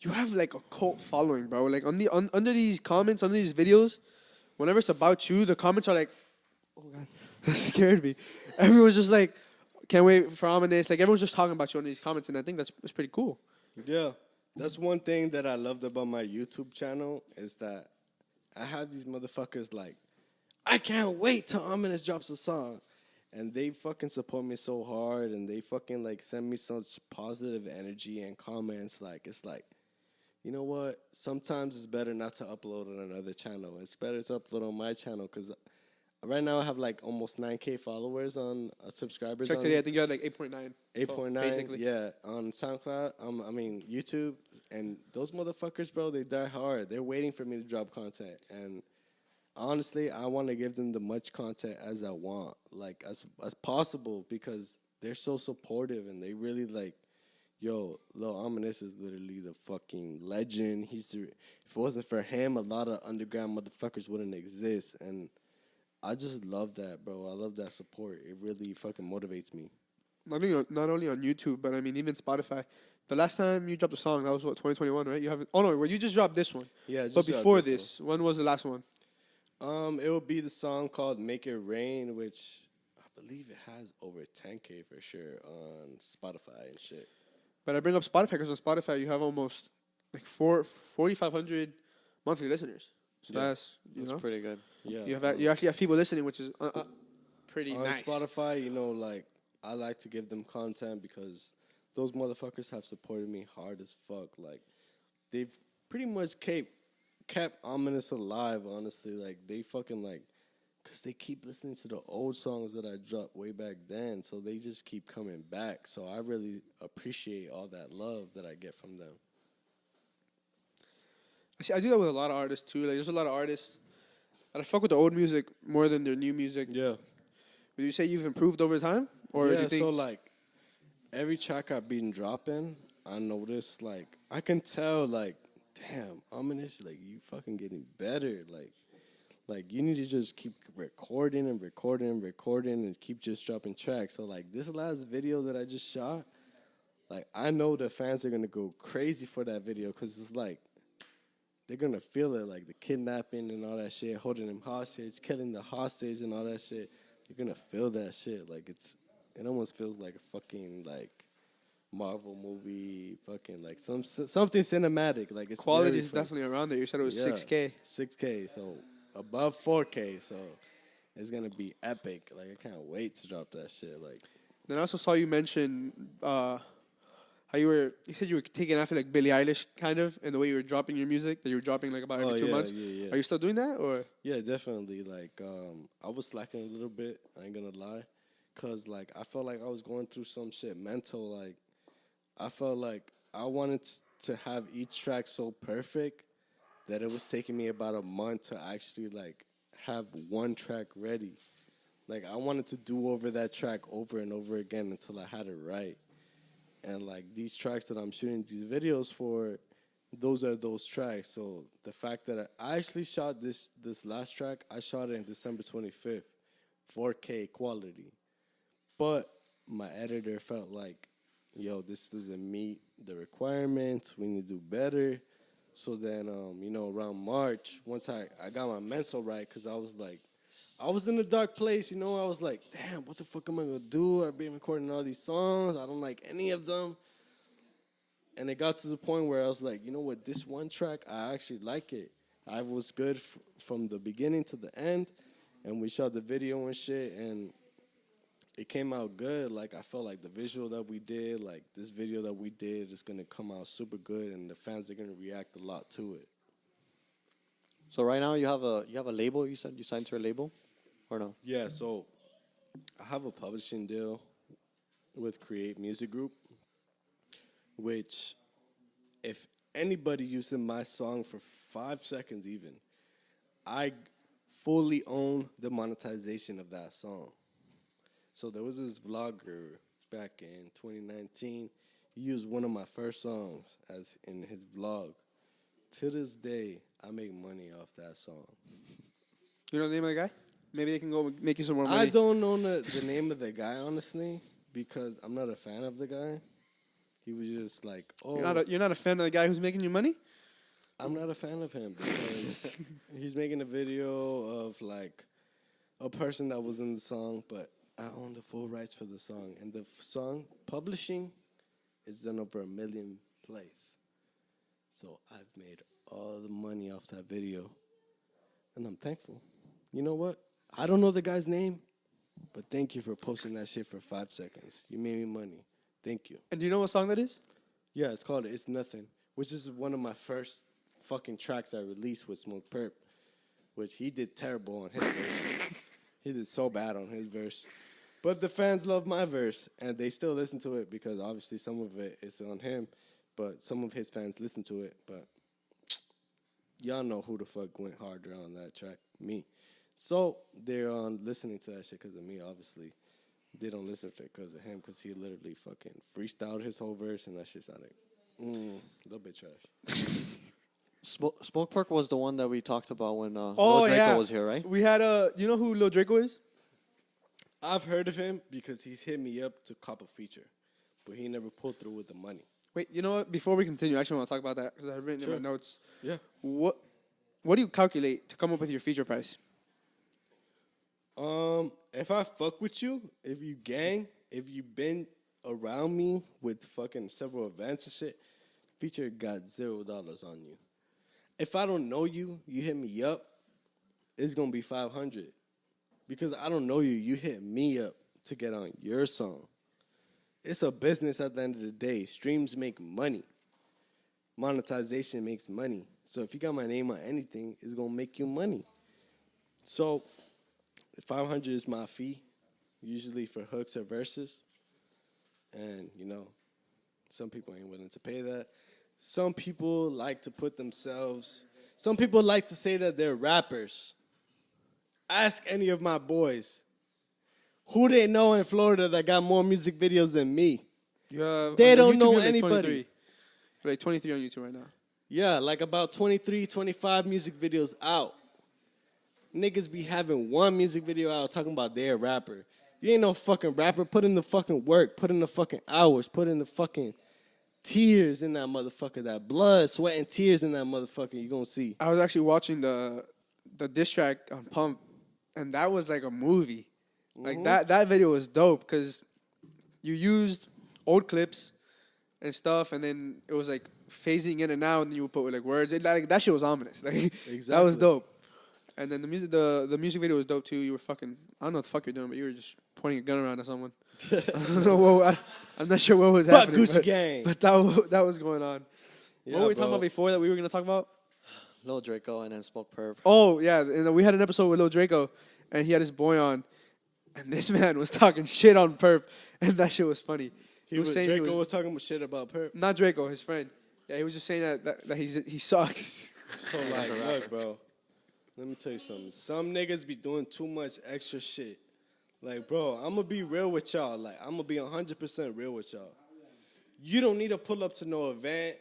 [SPEAKER 1] you have like a cult following, bro. Like under these comments, under these videos, whenever it's about you, the comments are like, "Oh god, that scared me." Everyone's just like, "Can't wait for Ominous." Like everyone's just talking about you on these comments, and I think that's pretty cool.
[SPEAKER 3] Yeah, that's one thing that I loved about my YouTube channel is that I have these motherfuckers like, I can't wait till Ominous drops a song. And they fucking support me so hard, and they fucking like send me such positive energy and comments. Like, it's like, you know what? Sometimes it's better not to upload on another channel. It's better to upload on my channel because right now I have like almost 9K followers on subscribers.
[SPEAKER 1] Check today, I think you had like 8.9.
[SPEAKER 3] 8.9,
[SPEAKER 1] basically.
[SPEAKER 3] yeah, on SoundCloud, YouTube, and those motherfuckers, bro, they die hard. They're waiting for me to drop content, and honestly, I want to give them the much content as I want, like as possible, because they're so supportive and they really like, yo, Lil Ominous is literally the fucking legend. If it wasn't for him, a lot of underground motherfuckers wouldn't exist, and I just love that, bro. I love that support. It really fucking motivates me.
[SPEAKER 1] Not only on YouTube, but I mean even Spotify. The last time you dropped a song, that was what, 2021, right? You haven't. Oh no, well you just dropped this one.
[SPEAKER 3] Yeah,
[SPEAKER 1] But before this, when was the last one?
[SPEAKER 3] It would be the song called "Make It Rain," which I believe it has over 10K for sure on Spotify and shit.
[SPEAKER 1] But I bring up Spotify because on Spotify you have almost like 4,500 monthly listeners. So
[SPEAKER 3] Yeah.
[SPEAKER 1] that's
[SPEAKER 2] That's pretty good.
[SPEAKER 3] Yeah,
[SPEAKER 1] you actually have people listening, which is pretty
[SPEAKER 3] on
[SPEAKER 1] nice.
[SPEAKER 3] Spotify, like I like to give them content because those motherfuckers have supported me hard as fuck. Like they've pretty much kept Ominous alive. Honestly, like they fucking like because they keep listening to the old songs that I dropped way back then. So they just keep coming back. So I really appreciate all that love that I get from them.
[SPEAKER 1] See, I do that with a lot of artists too. Like, there's a lot of artists that I fuck with the old music more than their new music.
[SPEAKER 3] Yeah.
[SPEAKER 1] Would you say you've improved over time, or do
[SPEAKER 3] Yeah,
[SPEAKER 1] you think?
[SPEAKER 3] so like every track I've been dropping, I noticed like I can tell like, damn, Ominous, like you fucking getting better. Like you need to just keep recording and recording and recording and keep just dropping tracks. So like this last video that I just shot, like I know the fans are gonna go crazy for that video because it's like they're gonna feel it, like the kidnapping and all that shit, holding them hostage, killing the hostage and all that shit. You're gonna feel that shit. Like it almost feels like a fucking like Marvel movie, fucking like something cinematic. Like it's
[SPEAKER 1] Quality
[SPEAKER 3] very
[SPEAKER 1] is
[SPEAKER 3] fun.
[SPEAKER 1] definitely around there. You said it was
[SPEAKER 3] Yeah,
[SPEAKER 1] 6K.
[SPEAKER 3] 6K, so above 4K, so it's gonna be epic. Like I can't wait to drop that shit. Like
[SPEAKER 1] Then I also saw you mention how you said you were taking after like Billie Eilish kind of, and the way you were dropping your music, that you were dropping like about every 2 months.
[SPEAKER 3] Yeah.
[SPEAKER 1] Are you still doing that, or?
[SPEAKER 3] Yeah, definitely. Like, I was slacking a little bit. I ain't gonna lie, cause like I felt like I was going through some shit mental. Like, I felt like I wanted to have each track so perfect that it was taking me about a month to actually like have one track ready. Like, I wanted to do over that track over and over again until I had it right. And like these tracks that I'm shooting these videos for, those are those tracks. So the fact that I actually shot this last track, I shot it in December 25th, 4K quality. But my editor felt like, yo, this doesn't meet the requirements. We need to do better. So then, around March, once I got my mental right, because I was in a dark place, I was like, damn, what the fuck am I going to do? I've been recording all these songs. I don't like any of them. And it got to the point where I was like, you know what, this one track, I actually like it. I was good from the beginning to the end. And we shot the video and shit, and it came out good. Like, I felt like the visual that we did, like this video that we did is going to come out super good, and the fans are going to react a lot to it.
[SPEAKER 2] So right now you have a label. You said you signed to a label, or no?
[SPEAKER 3] Yeah, so I have a publishing deal with Create Music Group, which if anybody using my song for 5 seconds even, I fully own the monetization of that song. So there was this vlogger back in 2019. He used one of my first songs as in his vlog. To this day, I make money off that song.
[SPEAKER 1] You know the name of the guy? Maybe they can go make you some more money.
[SPEAKER 3] I don't know the name of the guy, honestly, because I'm not a fan of the guy. He was just like, oh.
[SPEAKER 1] You're not a fan of the guy who's making you money?
[SPEAKER 3] I'm not a fan of him because he's making a video of like a person that was in the song, but I own the full rights for the song. And the song publishing is done over 1 million plays. So I've made all the money off that video. And I'm thankful. You know what? I don't know the guy's name, but thank you for posting that shit for 5 seconds. You made me money. Thank you.
[SPEAKER 1] And do you know what song that is?
[SPEAKER 3] Yeah, it's called It's Nothing, which is one of my first fucking tracks I released with Smoke Purp, which he did terrible on his verse. He did so bad on his verse. But the fans love my verse, and they still listen to it because obviously some of it is on him, but some of his fans listen to it. But y'all know who the fuck went harder on that track? Me. So they're listening to that shit because of me, obviously. They don't listen to it because of him, because he literally fucking freestyled his whole verse, and that shit sounded a little bit trash.
[SPEAKER 2] Smoke Perk was the one that we talked about when Lil
[SPEAKER 1] Oh,
[SPEAKER 2] Draco
[SPEAKER 1] yeah.
[SPEAKER 2] was here, right?
[SPEAKER 1] We had you know who Lil Draco is?
[SPEAKER 3] I've heard of him because he's hit me up to cop a feature, but he never pulled through with the money.
[SPEAKER 1] Wait, you know what? Before we continue, I actually want to talk about that because I've written in my notes.
[SPEAKER 3] Yeah.
[SPEAKER 1] What do you calculate to come up with your feature price?
[SPEAKER 3] If I fuck with you, if you gang, if you been around me with fucking several events and shit, feature got $0 on you. If I don't know you, you hit me up, it's gonna be 500. Because I don't know you, you hit me up to get on your song. It's a business at the end of the day. Streams make money. Monetization makes money. So if you got my name on anything, it's gonna make you money. So 500 is my fee, usually for hooks or verses. And, you know, some people ain't willing to pay that. Some people like to put themselves, some people like to say that they're rappers. Ask any of my boys. Who they know in Florida that got more music videos than me?
[SPEAKER 1] You have,
[SPEAKER 3] They
[SPEAKER 1] on
[SPEAKER 3] don't
[SPEAKER 1] YouTube,
[SPEAKER 3] know
[SPEAKER 1] you're like
[SPEAKER 3] anybody.
[SPEAKER 1] 23. You're like 23 on YouTube right now.
[SPEAKER 3] Yeah, like about 23, 25 music videos out. Niggas be having one music video out talking about they're a rapper. You ain't no fucking rapper. Put in the fucking work. Put in the fucking hours. Put in the fucking tears in that motherfucker. That blood, sweat, and tears in that motherfucker. You gonna see.
[SPEAKER 1] I was actually watching the diss track on Pump, and that was like a movie. Like that video was dope because you used old clips and stuff, and then it was like phasing in and out, and then you would put like words. That shit was ominous. Like that was dope. And then the music video was dope too. You were fucking, I don't know what the fuck you're doing, but you were just pointing a gun around at someone. I don't know what, I'm not sure what was
[SPEAKER 3] Fuck
[SPEAKER 1] happening.
[SPEAKER 3] Gucci Gang.
[SPEAKER 1] But that was going on.
[SPEAKER 3] Yeah,
[SPEAKER 1] What were we talking
[SPEAKER 3] bro.
[SPEAKER 1] about before that we were gonna talk about?
[SPEAKER 2] Lil Draco and then Smoke Purp.
[SPEAKER 1] Oh yeah, and we had an episode with Lil Draco, and he had his boy on, and this man was talking shit on Purp, and that shit was funny.
[SPEAKER 3] Draco was talking shit about Purp.
[SPEAKER 1] Not Draco, his friend. Yeah, he was just saying that he sucks.
[SPEAKER 3] So like, look, bro. Let me tell you something. Some niggas be doing too much extra shit. Like, bro, I'm gonna be real with y'all. Like, I'm gonna be 100% real with y'all. You don't need to pull up to no event,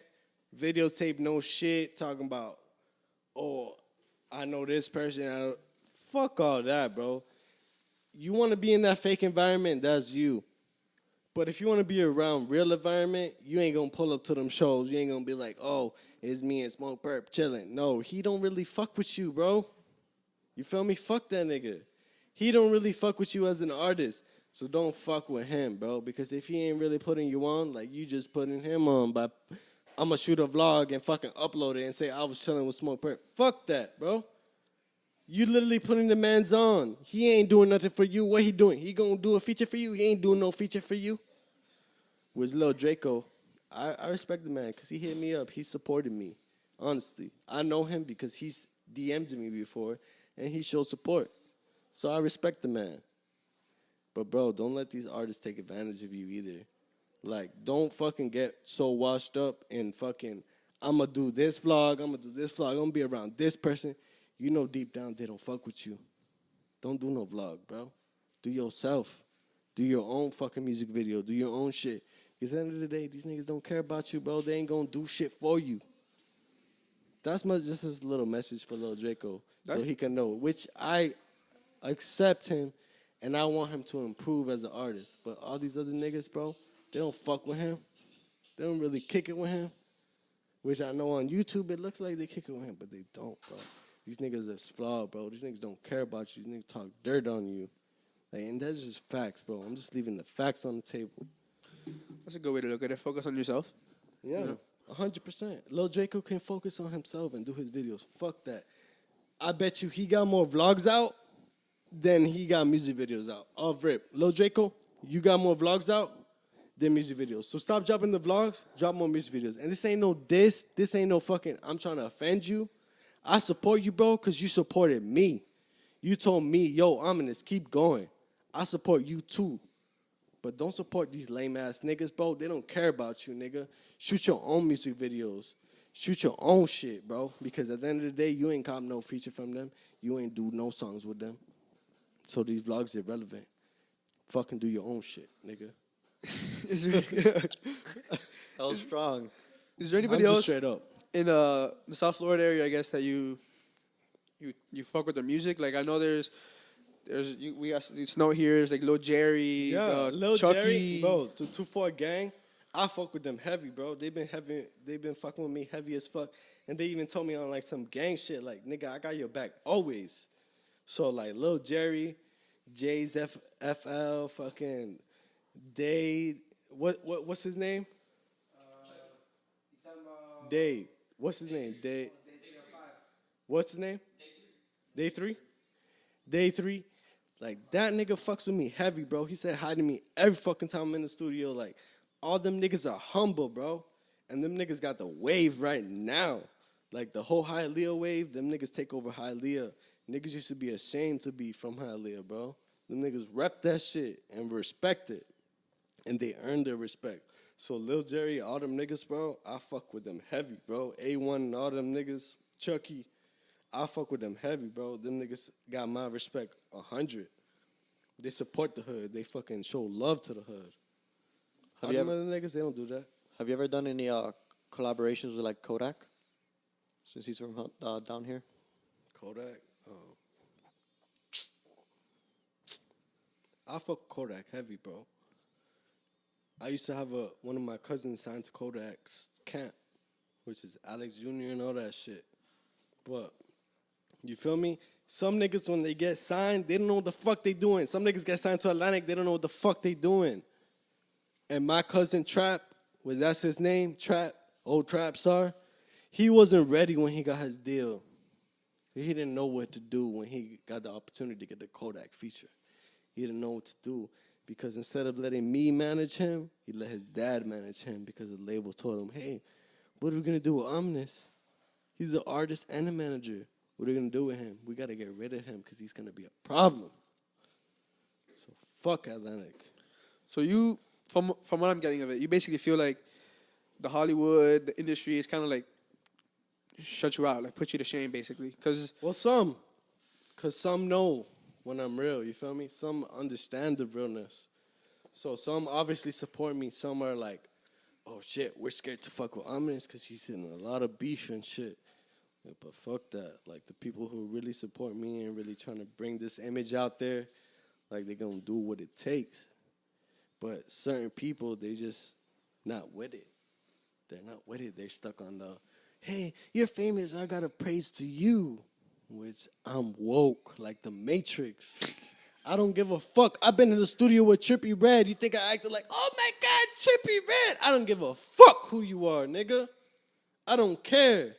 [SPEAKER 3] videotape no shit, talking about, oh, I know this person. Fuck all that, bro. You want to be in that fake environment, that's you. But if you want to be around real environment, you ain't going to pull up to them shows. You ain't going to be like, oh, it's me and Smoke Purp chilling. No, he don't really fuck with you, bro. You feel me? Fuck that nigga. He don't really fuck with you as an artist. So don't fuck with him, bro. Because if he ain't really putting you on, like you just putting him on by, I'm going to shoot a vlog and fucking upload it and say I was chilling with Smoke Purp. Fuck that, bro. You literally putting the man's on. He ain't doing nothing for you. What he doing? He gonna do a feature for you? He ain't doing no feature for you. With Lil Draco, I respect the man because he hit me up. He supported me, honestly. I know him because he's DM'd me before, and he showed support. So I respect the man. But, bro, don't let these artists take advantage of you either. Like, don't fucking get so washed up and fucking, I'm going to do this vlog, I'm going to do this vlog, I'm going to be around this person. You know deep down they don't fuck with you. Don't do no vlog, bro. Do yourself. Do your own fucking music video. Do your own shit. Because at the end of the day, these niggas don't care about you, bro. They ain't gonna do shit for you. That's just a little message for Lil Draco so he can know, which I accept him and I want him to improve as an artist. But all these other niggas, bro, they don't fuck with him. They don't really kick it with him. Which I know on YouTube it looks like they kick it with him, but they don't, bro. These niggas are flawed, bro. These niggas don't care about you. These niggas talk dirt on you. Like, and that's just facts, bro. I'm just leaving the facts on the table.
[SPEAKER 1] That's a good way to look at it. Focus on yourself.
[SPEAKER 3] Yeah, 100%. Lil Draco can focus on himself and do his videos. Fuck that. I bet you he got more vlogs out than he got music videos out. Off rip. Lil Draco, you got more vlogs out than music videos. So stop dropping the vlogs, drop more music videos. And this ain't no diss. This ain't no fucking, I'm trying to offend you. I support you, bro, because you supported me. You told me, yo, Ominous, keep going. I support you, too. But don't support these lame-ass niggas, bro. They don't care about you, nigga. Shoot your own music videos. Shoot your own shit, bro. Because at the end of the day, you ain't cop no feature from them. You ain't do no songs with them. So these vlogs are irrelevant. Fucking do your own shit, nigga.
[SPEAKER 2] That was strong.
[SPEAKER 1] Is there anybody
[SPEAKER 3] I'm
[SPEAKER 1] else
[SPEAKER 3] just straight up.
[SPEAKER 1] in the South Florida area, I guess, that you fuck with their music? Like, I know we got Snow here. There's like Lil Jerry,
[SPEAKER 3] Lil
[SPEAKER 1] Chucky.
[SPEAKER 3] Jerry, bro, to 2-4 gang. I fuck with them heavy, bro. They been fucking with me heavy as fuck. And they even told me on like some gang shit, like, nigga, I got your back always. So like Lil Jerry, Jay's FL, fucking Dade, what's his name? Dave. What's his name? Dave. What's his name? Day 3? Day 3. Like, that nigga fucks with me heavy, bro. He said hi to me every fucking time I'm in the studio. Like, all them niggas are humble, bro. And them niggas got the wave right now. Like, the whole Hialeah wave, them niggas take over Hialeah. Niggas used to be ashamed to be from Hialeah, bro. The niggas rep that shit and respect it. And they earn their respect. So Lil Jerry, all them niggas, bro, I fuck with them heavy, bro. A1 and all them niggas, Chucky, I fuck with them heavy, bro. Them niggas got my respect 100. They support the hood. They fucking show love to the hood. All them other niggas, they don't do that.
[SPEAKER 2] Have you ever done any collaborations with like Kodak? Since he's from down here.
[SPEAKER 3] Kodak? Oh. I fuck Kodak heavy, bro. I used to have one of my cousins signed to Kodak's camp, which is Alex Jr. and all that shit. But, you feel me? Some niggas, when they get signed, they don't know what the fuck they doing. Some niggas get signed to Atlantic, they don't know what the fuck they doing. And my cousin Trap, that's his name, Trap, old Trap star, he wasn't ready when he got his deal. He didn't know what to do when he got the opportunity to get the Kodak feature. He didn't know what to do. Because instead of letting me manage him, he let his dad manage him because the label told him, hey, what are we going to do with Ominous? He's the artist and the manager. What are we going to do with him? We got to get rid of him because he's going to be a problem. So fuck Atlantic.
[SPEAKER 1] So you, from what I'm getting of it, you basically feel like the Hollywood, the industry is kind of like shut you out, like put you to shame basically.
[SPEAKER 3] Well, because some know when I'm real, you feel me? Some understand the realness. So some obviously support me. Some are like, oh shit, we're scared to fuck with Ominous because he's in a lot of beef and shit. Yeah, but fuck that. Like the people who really support me and really trying to bring this image out there, like they're going to do what it takes. But certain people, they just not with it. They're not with it. They're stuck on the, hey, you're famous, I got to praise to you. Which I'm woke, like the Matrix. I don't give a fuck. I've been in the studio with Trippie Redd. You think I acted like, oh my God, Trippie Redd. I don't give a fuck who you are, nigga. I don't care.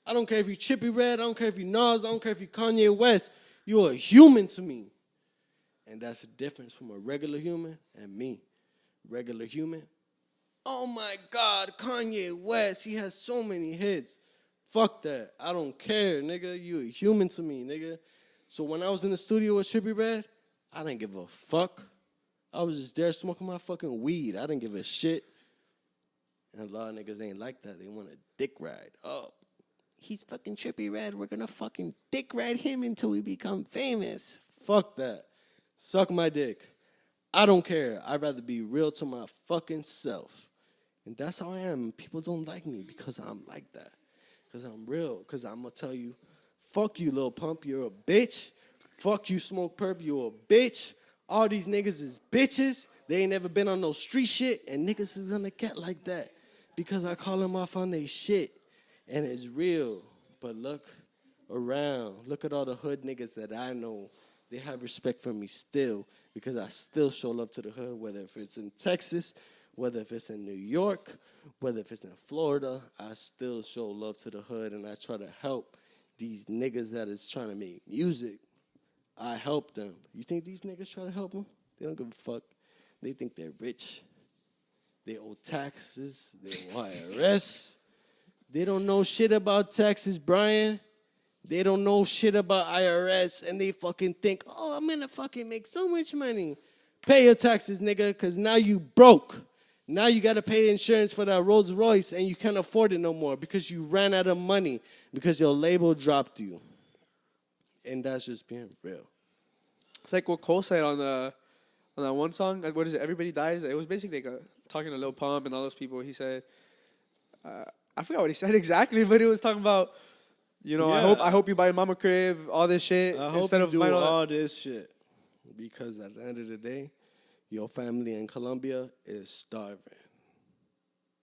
[SPEAKER 3] I don't care if you Trippie Redd. I don't care if you Nas. I don't care if you Kanye West. You're a human to me. And that's the difference from a regular human and me. Regular human. Oh my God, Kanye West. He has so many hits. Fuck that. I don't care, nigga. You a human to me, nigga. So when I was in the studio with Trippie Redd, I didn't give a fuck. I was just there smoking my fucking weed. I didn't give a shit. And a lot of niggas ain't like that. They want a dick ride. Oh, he's fucking Trippie Redd. We're gonna fucking dick ride him until we become famous. Fuck that. Suck my dick. I don't care. I'd rather be real to my fucking self. And that's how I am. People don't like me because I'm like that. Because I'm real. Because I'm going to tell you, fuck you, Lil Pump, you're a bitch. Fuck you, Smoke Purp, you're a bitch. All these niggas is bitches. They ain't never been on no street shit. And niggas is going to get like that. Because I call them off on their shit. And it's real. But look around. Look at all the hood niggas that I know. They have respect for me still. Because I still show love to the hood. Whether if it's in Texas, whether if it's in New York, whether if it's in Florida, I still show love to the hood, and I try to help these niggas that is trying to make music. I help them. You think these niggas try to help them? They don't give a fuck. They think they're rich. They owe taxes. They owe IRS. They don't know shit about taxes, Brian. They don't know shit about IRS, and they fucking think, oh, I'm gonna fucking make so much money. Pay your taxes, nigga, because now you broke. Now you got to pay insurance for that Rolls Royce, and you can't afford it no more because you ran out of money because your label dropped you. And that's just being real.
[SPEAKER 1] It's like what Cole said on that one song. What is it? Everybody Dies. It was basically like talking to Lil Pump and all those people. He said, I forgot what he said exactly, but it was talking about, you know,
[SPEAKER 3] Yeah.
[SPEAKER 1] I hope you buy a mama crib, all this shit.
[SPEAKER 3] I hope
[SPEAKER 1] instead
[SPEAKER 3] you
[SPEAKER 1] of
[SPEAKER 3] do
[SPEAKER 1] buying
[SPEAKER 3] all this shit because at the end of the day, your family in Colombia is starving.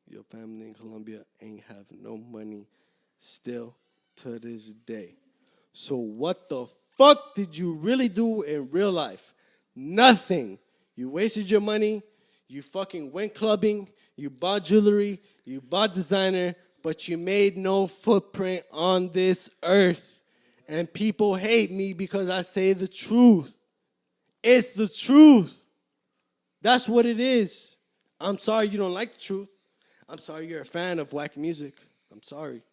[SPEAKER 3] Your family in Colombia ain't have no money still to this day. So what the fuck did you really do in real life? Nothing. You wasted your money. You fucking went clubbing. You bought jewelry. You bought designer. But you made no footprint on this earth. And people hate me because I say the truth. It's the truth. That's what it is. I'm sorry you don't like the truth. I'm sorry you're a fan of whack music. I'm sorry.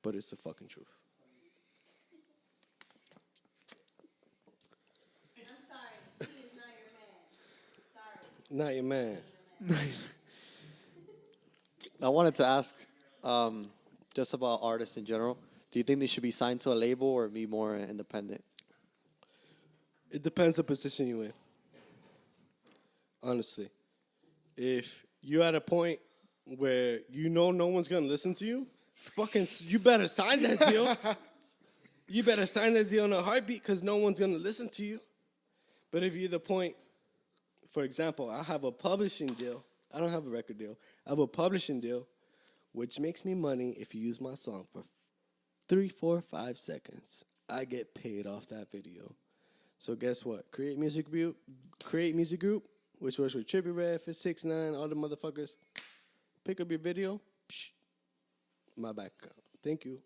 [SPEAKER 3] But it's the fucking truth. Not your man.
[SPEAKER 2] I wanted to ask just about artists in general. Do you think they should be signed to a label or be more independent?
[SPEAKER 3] It depends the position you in. Honestly, if you're at a point where you know no one's gonna listen to you, you better sign that deal. You better sign that deal in a heartbeat because no one's gonna listen to you. But if you're the point, for example, I have a publishing deal. I don't have a record deal. I have a publishing deal, which makes me money if you use my song for 3, 4, 5 seconds. I get paid off that video. So guess what? Create Music Group, which works with Trippie Red, Fit 6ix9ine, all the motherfuckers. Pick up your video, my bank account. Thank you.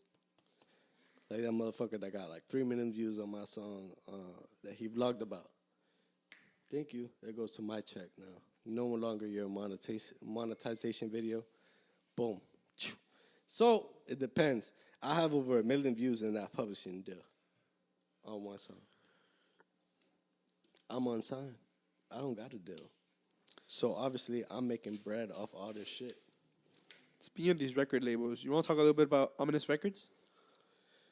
[SPEAKER 3] Like that motherfucker that got like 3 million views on my song that he vlogged about. Thank you. That goes to my check now. No longer your monetization video. Boom. So it depends. I have over 1 million views in that publishing deal on one song. I'm unsigned. I don't got a deal. So obviously I'm making bread off all this shit.
[SPEAKER 1] Speaking of these record labels, you want to talk a little bit about Ominous Records?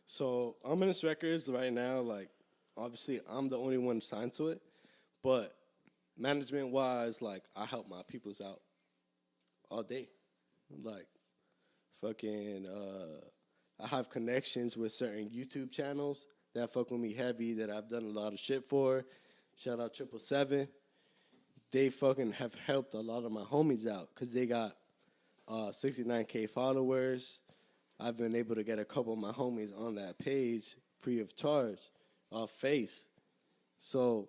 [SPEAKER 3] So Ominous Records right now, like, obviously I'm the only one signed to it. But management-wise, like, I help my peoples out all day. Like, fucking, I have connections with certain YouTube channels that fuck with me heavy that I've done a lot of shit for. Shout out 777. They fucking have helped a lot of my homies out because they got 69K followers. I've been able to get a couple of my homies on that page free of charge off Face. So,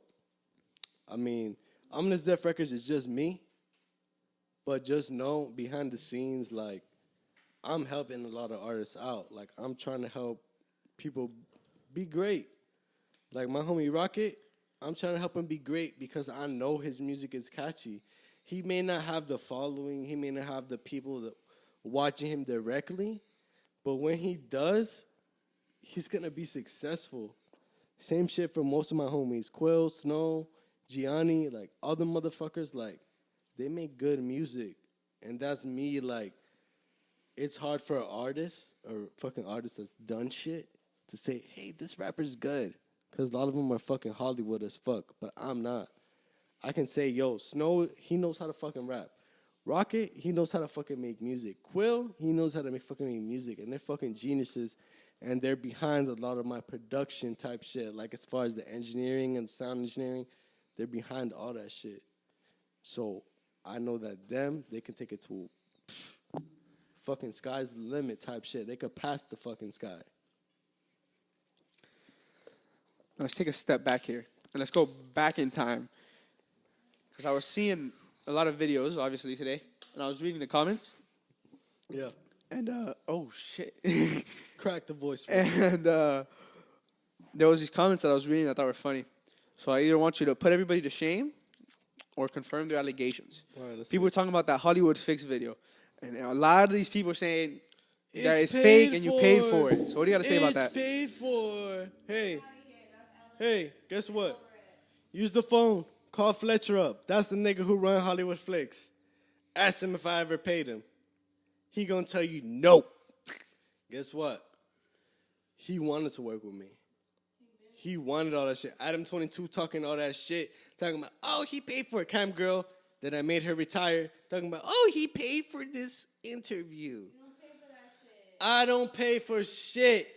[SPEAKER 3] I mean, Ominous Def Records is just me. But just know, behind the scenes, like, I'm helping a lot of artists out. Like, I'm trying to help people be great. Like, my homie Rocket, I'm trying to help him be great because I know his music is catchy. He may not have the following. He may not have the people that watching him directly. But when he does, he's going to be successful. Same shit for most of my homies. Quill, Snow, Gianni, like, all the motherfuckers, like, they make good music. And that's me, like, it's hard for an artist or fucking artist that's done shit to say, hey, this rapper's good. Because a lot of them are fucking Hollywood as fuck. But I'm not. I can say, yo, Snow, he knows how to fucking rap. Rocket, he knows how to fucking make music. Quill, he knows how to make music. And they're fucking geniuses. And they're behind a lot of my production type shit. Like, as far as the engineering and sound engineering, they're behind all that shit. So I know that they can take it to fucking sky's the limit type shit. They could pass the fucking sky.
[SPEAKER 1] Let's take a step back here. And let's go back in time. Because I was seeing a lot of videos, obviously, today. And I was reading the comments.
[SPEAKER 3] Yeah.
[SPEAKER 1] And, oh, shit.
[SPEAKER 3] Crack the voice.
[SPEAKER 1] And there was these comments that I was reading that I thought were funny. So I either want you to put everybody to shame or confirm their allegations.
[SPEAKER 3] Right,
[SPEAKER 1] people were talking about that Hollywood Fix video. And a lot of these people are saying that it's fake and you paid for it. So what do you got to say about that?
[SPEAKER 3] It's paid for. Hey, guess what? Use the phone. Call Fletcher up. That's the nigga who run Hollywood Flicks. Ask him if I ever paid him. He gonna tell you nope. Guess what? He wanted to work with me. He wanted all that shit. Adam 22 talking all that shit. Talking about, oh, he paid for it. Cam girl that I made her retire. Talking about, oh, he paid for this interview.
[SPEAKER 4] You don't pay for that shit.
[SPEAKER 3] I don't pay for shit.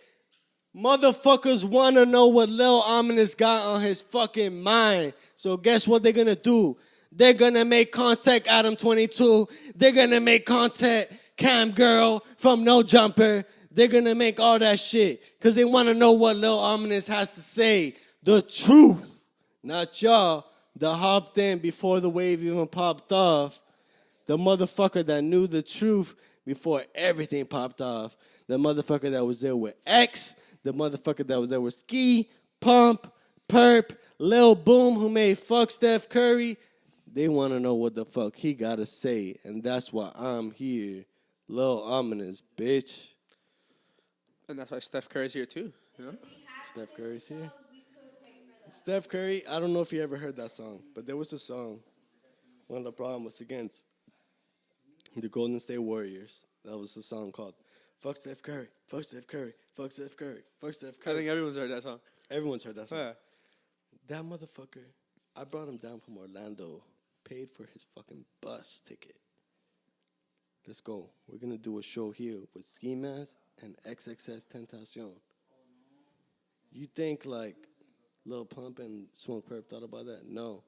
[SPEAKER 3] Motherfuckers want to know what Lil Ominous got on his fucking mind. So guess what they're going to do? They're going to make contact Adam 22. They're going to make contact Cam Girl from No Jumper. They're going to make all that shit because they want to know what Lil Ominous has to say. The truth. Not y'all that hopped in before the wave even popped off. The motherfucker that knew the truth before everything popped off. The motherfucker that was there with X. The motherfucker that was there with Ski, Pump, Purp, Lil Boom, who made Fuck Steph Curry. They want to know what the fuck he got to say. And that's why I'm here. Lil Ominous, bitch.
[SPEAKER 1] And that's why Steph Curry's here too. You know?
[SPEAKER 3] Steph Curry's here. Steph Curry, I don't know if you ever heard that song, but there was a song When LeBron was against the Golden State Warriors. That was the song called Fuck Steph Curry, Fuck Steph Curry, Fuck Steph Curry, Fuck Steph
[SPEAKER 1] I
[SPEAKER 3] Curry.
[SPEAKER 1] think everyone's heard that song.
[SPEAKER 3] Everyone's heard that song.
[SPEAKER 1] Yeah.
[SPEAKER 3] That motherfucker, I brought him down from Orlando, paid for his fucking bus ticket. Let's go. We're going to do a show here with Ski Mask and XXS Tentacion. You think, like, Lil Pump and Smoke Purp thought about that? No.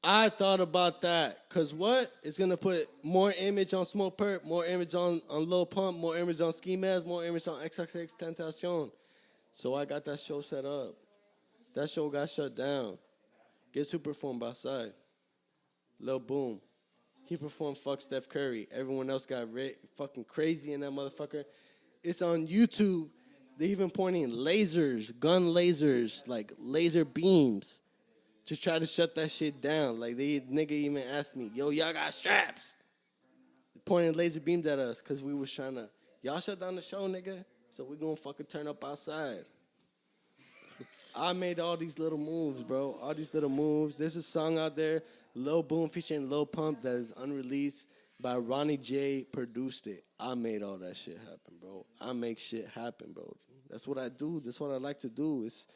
[SPEAKER 3] I thought about that. Because what? It's going to put more image on Smoke Purp, more image on Lil Pump, more image on Ski Mask, more image on XXX Tentacion. So I got that show set up. That show got shut down. Guess who performed outside? Lil Boom. He performed Fuck Steph Curry. Everyone else got fucking crazy in that motherfucker. It's on YouTube. They even pointing lasers, gun lasers, like laser beams to try to shut that shit down. Like, nigga even asked me, yo, y'all got straps? Pointing laser beams at us because we was trying to, y'all shut down the show, nigga, so we gonna fucking turn up outside. I made all these little moves, bro. All these little moves. There's a song out there, Lil Boom featuring Lil Pump, that is unreleased by Ronnie J. Produced it. I made all that shit happen, bro. I make shit happen, bro. That's what I do. That's what I like to do. It's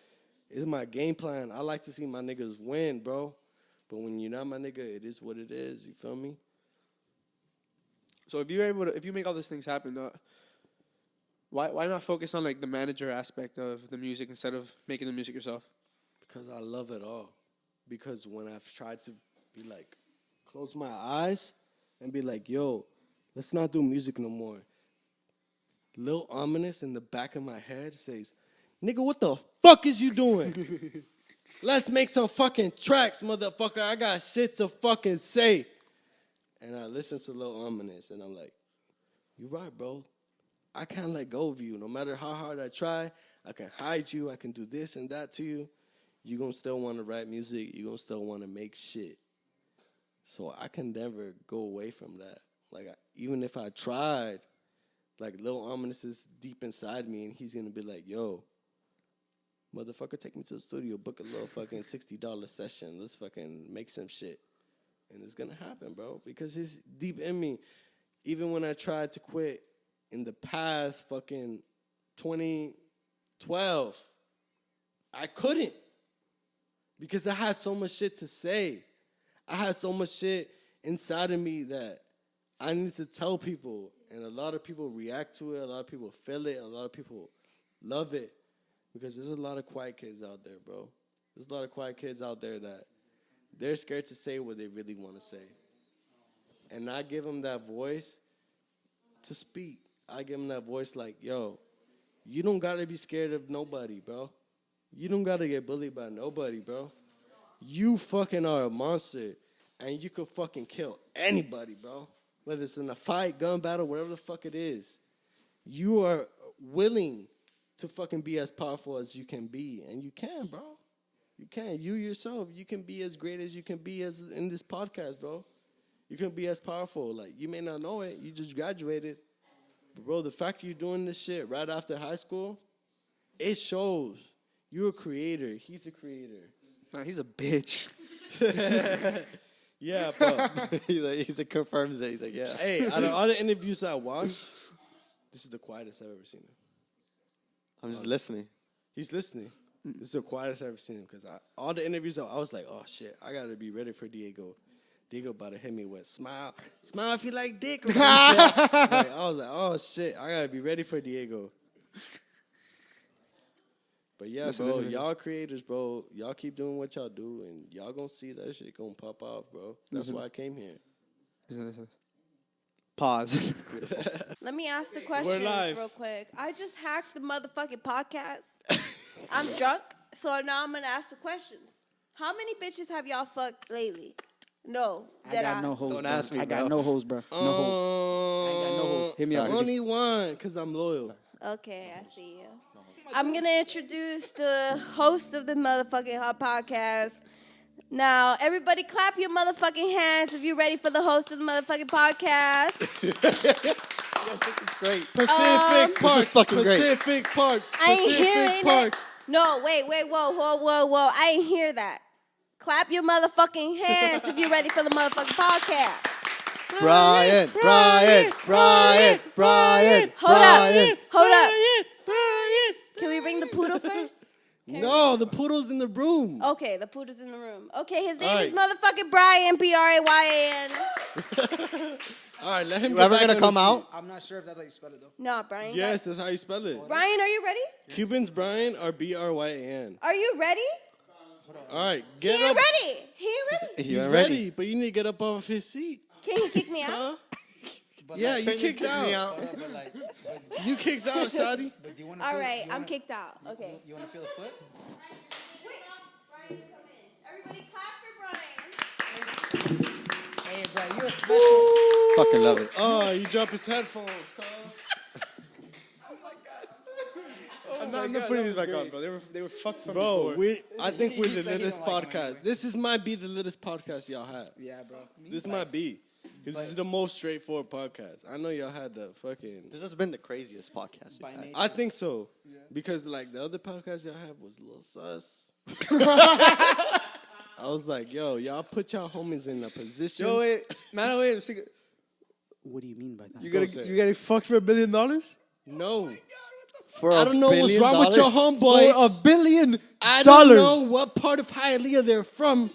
[SPEAKER 3] my game plan. I like to see my niggas win, bro. But when you're not my nigga, it is what it is. You feel me?
[SPEAKER 1] So if you make all these things happen, why not focus on like the manager aspect of the music instead of making the music yourself?
[SPEAKER 3] Because I love it all. Because when I've tried to be like, close my eyes and be like, yo, let's not do music no more. Lil Ominous in the back of my head says, nigga, what the fuck is you doing? Let's make some fucking tracks, motherfucker. I got shit to fucking say. And I listen to Lil Ominous and I'm like, you right, bro. I can't let go of you. No matter how hard I try, I can hide you. I can do this and that to you. You're going to still want to write music. You're going to still want to make shit. So I can never go away from that. Like, even if I tried, like, Lil Ominous is deep inside me, and he's going to be like, yo, motherfucker, take me to the studio, book a little fucking $60 session. Let's fucking make some shit. And it's going to happen, bro, because he's deep in me. Even when I tried to quit in the past fucking 2012, I couldn't because I had so much shit to say. I had so much shit inside of me that I need to tell people, and a lot of people react to it, a lot of people feel it, a lot of people love it, because there's a lot of quiet kids out there, bro. There's a lot of quiet kids out there that they're scared to say what they really want to say. And I give them that voice to speak. I give them that voice like, yo, you don't got to be scared of nobody, bro. You don't got to get bullied by nobody, bro. You fucking are a monster, and you could fucking kill anybody, bro. Whether it's in a fight, gun battle, whatever the fuck it is. You are willing to fucking be as powerful as you can be, and you can, bro. You can. You yourself, you can be as great as you can be as in this podcast, bro. You can be as powerful. Like, you may not know it. You just graduated. But, bro, the fact you're doing this shit right after high school, it shows. You're a creator. He's a creator.
[SPEAKER 1] Nah, he's a bitch.
[SPEAKER 3] Yeah, bro.
[SPEAKER 2] He confirms it. He's like, yeah.
[SPEAKER 3] Hey, out of all the interviews I watched, this is the quietest I've ever seen him.
[SPEAKER 2] I'm just listening.
[SPEAKER 3] He's listening. This is the quietest I've ever seen him, because all the interviews, I was like, oh, shit, I got to be ready for Diego. Diego about to hit me with, smile if you like dick or some shit. Like, I was like, oh, shit, I got to be ready for Diego. But yeah, bro, y'all creators, bro, y'all keep doing what y'all do, and y'all gonna see that shit gonna pop off, bro. That's why I came here.
[SPEAKER 1] Pause.
[SPEAKER 4] Let me ask the questions real quick. I just hacked the motherfucking podcast. I'm drunk, so now I'm gonna ask the questions. How many bitches have y'all fucked lately? No,
[SPEAKER 5] I got no hoes.
[SPEAKER 2] Don't ask me,
[SPEAKER 5] I got
[SPEAKER 2] bro.
[SPEAKER 5] no hoes, bro. No hoes. I ain't got no hoes. Hit me up.
[SPEAKER 3] Only one, because I'm loyal.
[SPEAKER 4] Okay, I see you. I'm gonna introduce the host of the motherfucking hot podcast. Now, everybody clap your motherfucking hands if you're ready for the host of the motherfucking podcast.
[SPEAKER 2] Great.
[SPEAKER 3] Pacific Parks.
[SPEAKER 2] This is fucking great.
[SPEAKER 3] Pacific Parks.
[SPEAKER 4] I ain't hearing
[SPEAKER 3] Pacific Parks.
[SPEAKER 4] it. No, wait, whoa. I ain't hear that. Clap your motherfucking hands if you're ready for the motherfucking podcast.
[SPEAKER 2] Brian.
[SPEAKER 4] Hold up. Can we ring the poodle first?
[SPEAKER 3] No, the poodle's in the room.
[SPEAKER 4] Okay, the poodle's in the room. Okay, his name
[SPEAKER 3] All
[SPEAKER 4] is
[SPEAKER 3] right.
[SPEAKER 4] motherfucking Brian, Bryan.
[SPEAKER 3] All right, let him
[SPEAKER 2] You
[SPEAKER 3] get
[SPEAKER 2] ever
[SPEAKER 3] back
[SPEAKER 2] gonna
[SPEAKER 3] on
[SPEAKER 2] come
[SPEAKER 3] the
[SPEAKER 2] out?
[SPEAKER 5] I'm not sure if that's how you spell it though.
[SPEAKER 4] No, Brian.
[SPEAKER 3] seat. Yes, that's how you spell it.
[SPEAKER 4] Brian, are you ready?
[SPEAKER 3] Cubans Brian or Bryan.
[SPEAKER 4] Are you ready?
[SPEAKER 3] All right,
[SPEAKER 4] He
[SPEAKER 3] get
[SPEAKER 4] ain't
[SPEAKER 3] up.
[SPEAKER 4] ready. He ain't ready.
[SPEAKER 3] He's
[SPEAKER 2] ain't
[SPEAKER 3] ready, but you need to get up off his seat.
[SPEAKER 4] Can he kick me out?
[SPEAKER 3] Huh?
[SPEAKER 5] But
[SPEAKER 3] Yeah,
[SPEAKER 5] like,
[SPEAKER 3] you kicked out.
[SPEAKER 5] but like,
[SPEAKER 3] You kicked out, Shotty.
[SPEAKER 5] but do you want
[SPEAKER 4] All right, I'm kicked out. Okay.
[SPEAKER 5] You want to feel the foot?
[SPEAKER 4] Wait, Brian, you come in. Everybody clap for Brian.
[SPEAKER 5] Hey, bro, you a special.
[SPEAKER 2] Fucking love it.
[SPEAKER 3] Oh, you dropped his headphones, cuz.
[SPEAKER 1] I'm not putting these back on, bro. They were fucked from
[SPEAKER 3] Bro,
[SPEAKER 1] before.
[SPEAKER 3] I think we're
[SPEAKER 5] He
[SPEAKER 3] the
[SPEAKER 5] said he
[SPEAKER 3] littest
[SPEAKER 5] don't like
[SPEAKER 3] podcast. This might be the littest podcast y'all have.
[SPEAKER 5] Yeah, bro.
[SPEAKER 3] This might be. Because this is the most straightforward podcast. I know y'all had the fucking...
[SPEAKER 2] This has been the craziest podcast.
[SPEAKER 5] By
[SPEAKER 2] You've had.
[SPEAKER 5] nature.
[SPEAKER 3] I think so. Because, like, the other podcast y'all have was a little sus. I was like, yo, y'all put y'all homies in a position.
[SPEAKER 1] Yo, wait. Man, wait. Let's take it.
[SPEAKER 5] What do you mean by that?
[SPEAKER 1] You
[SPEAKER 3] Go say it.
[SPEAKER 1] getting fucked for $1 billion?
[SPEAKER 3] No.
[SPEAKER 2] For
[SPEAKER 3] I don't know what's
[SPEAKER 2] $1
[SPEAKER 3] wrong with your
[SPEAKER 2] billion?
[SPEAKER 3] homeboys.
[SPEAKER 1] For $1 billion.
[SPEAKER 3] I don't know what part of Hialeah they're from.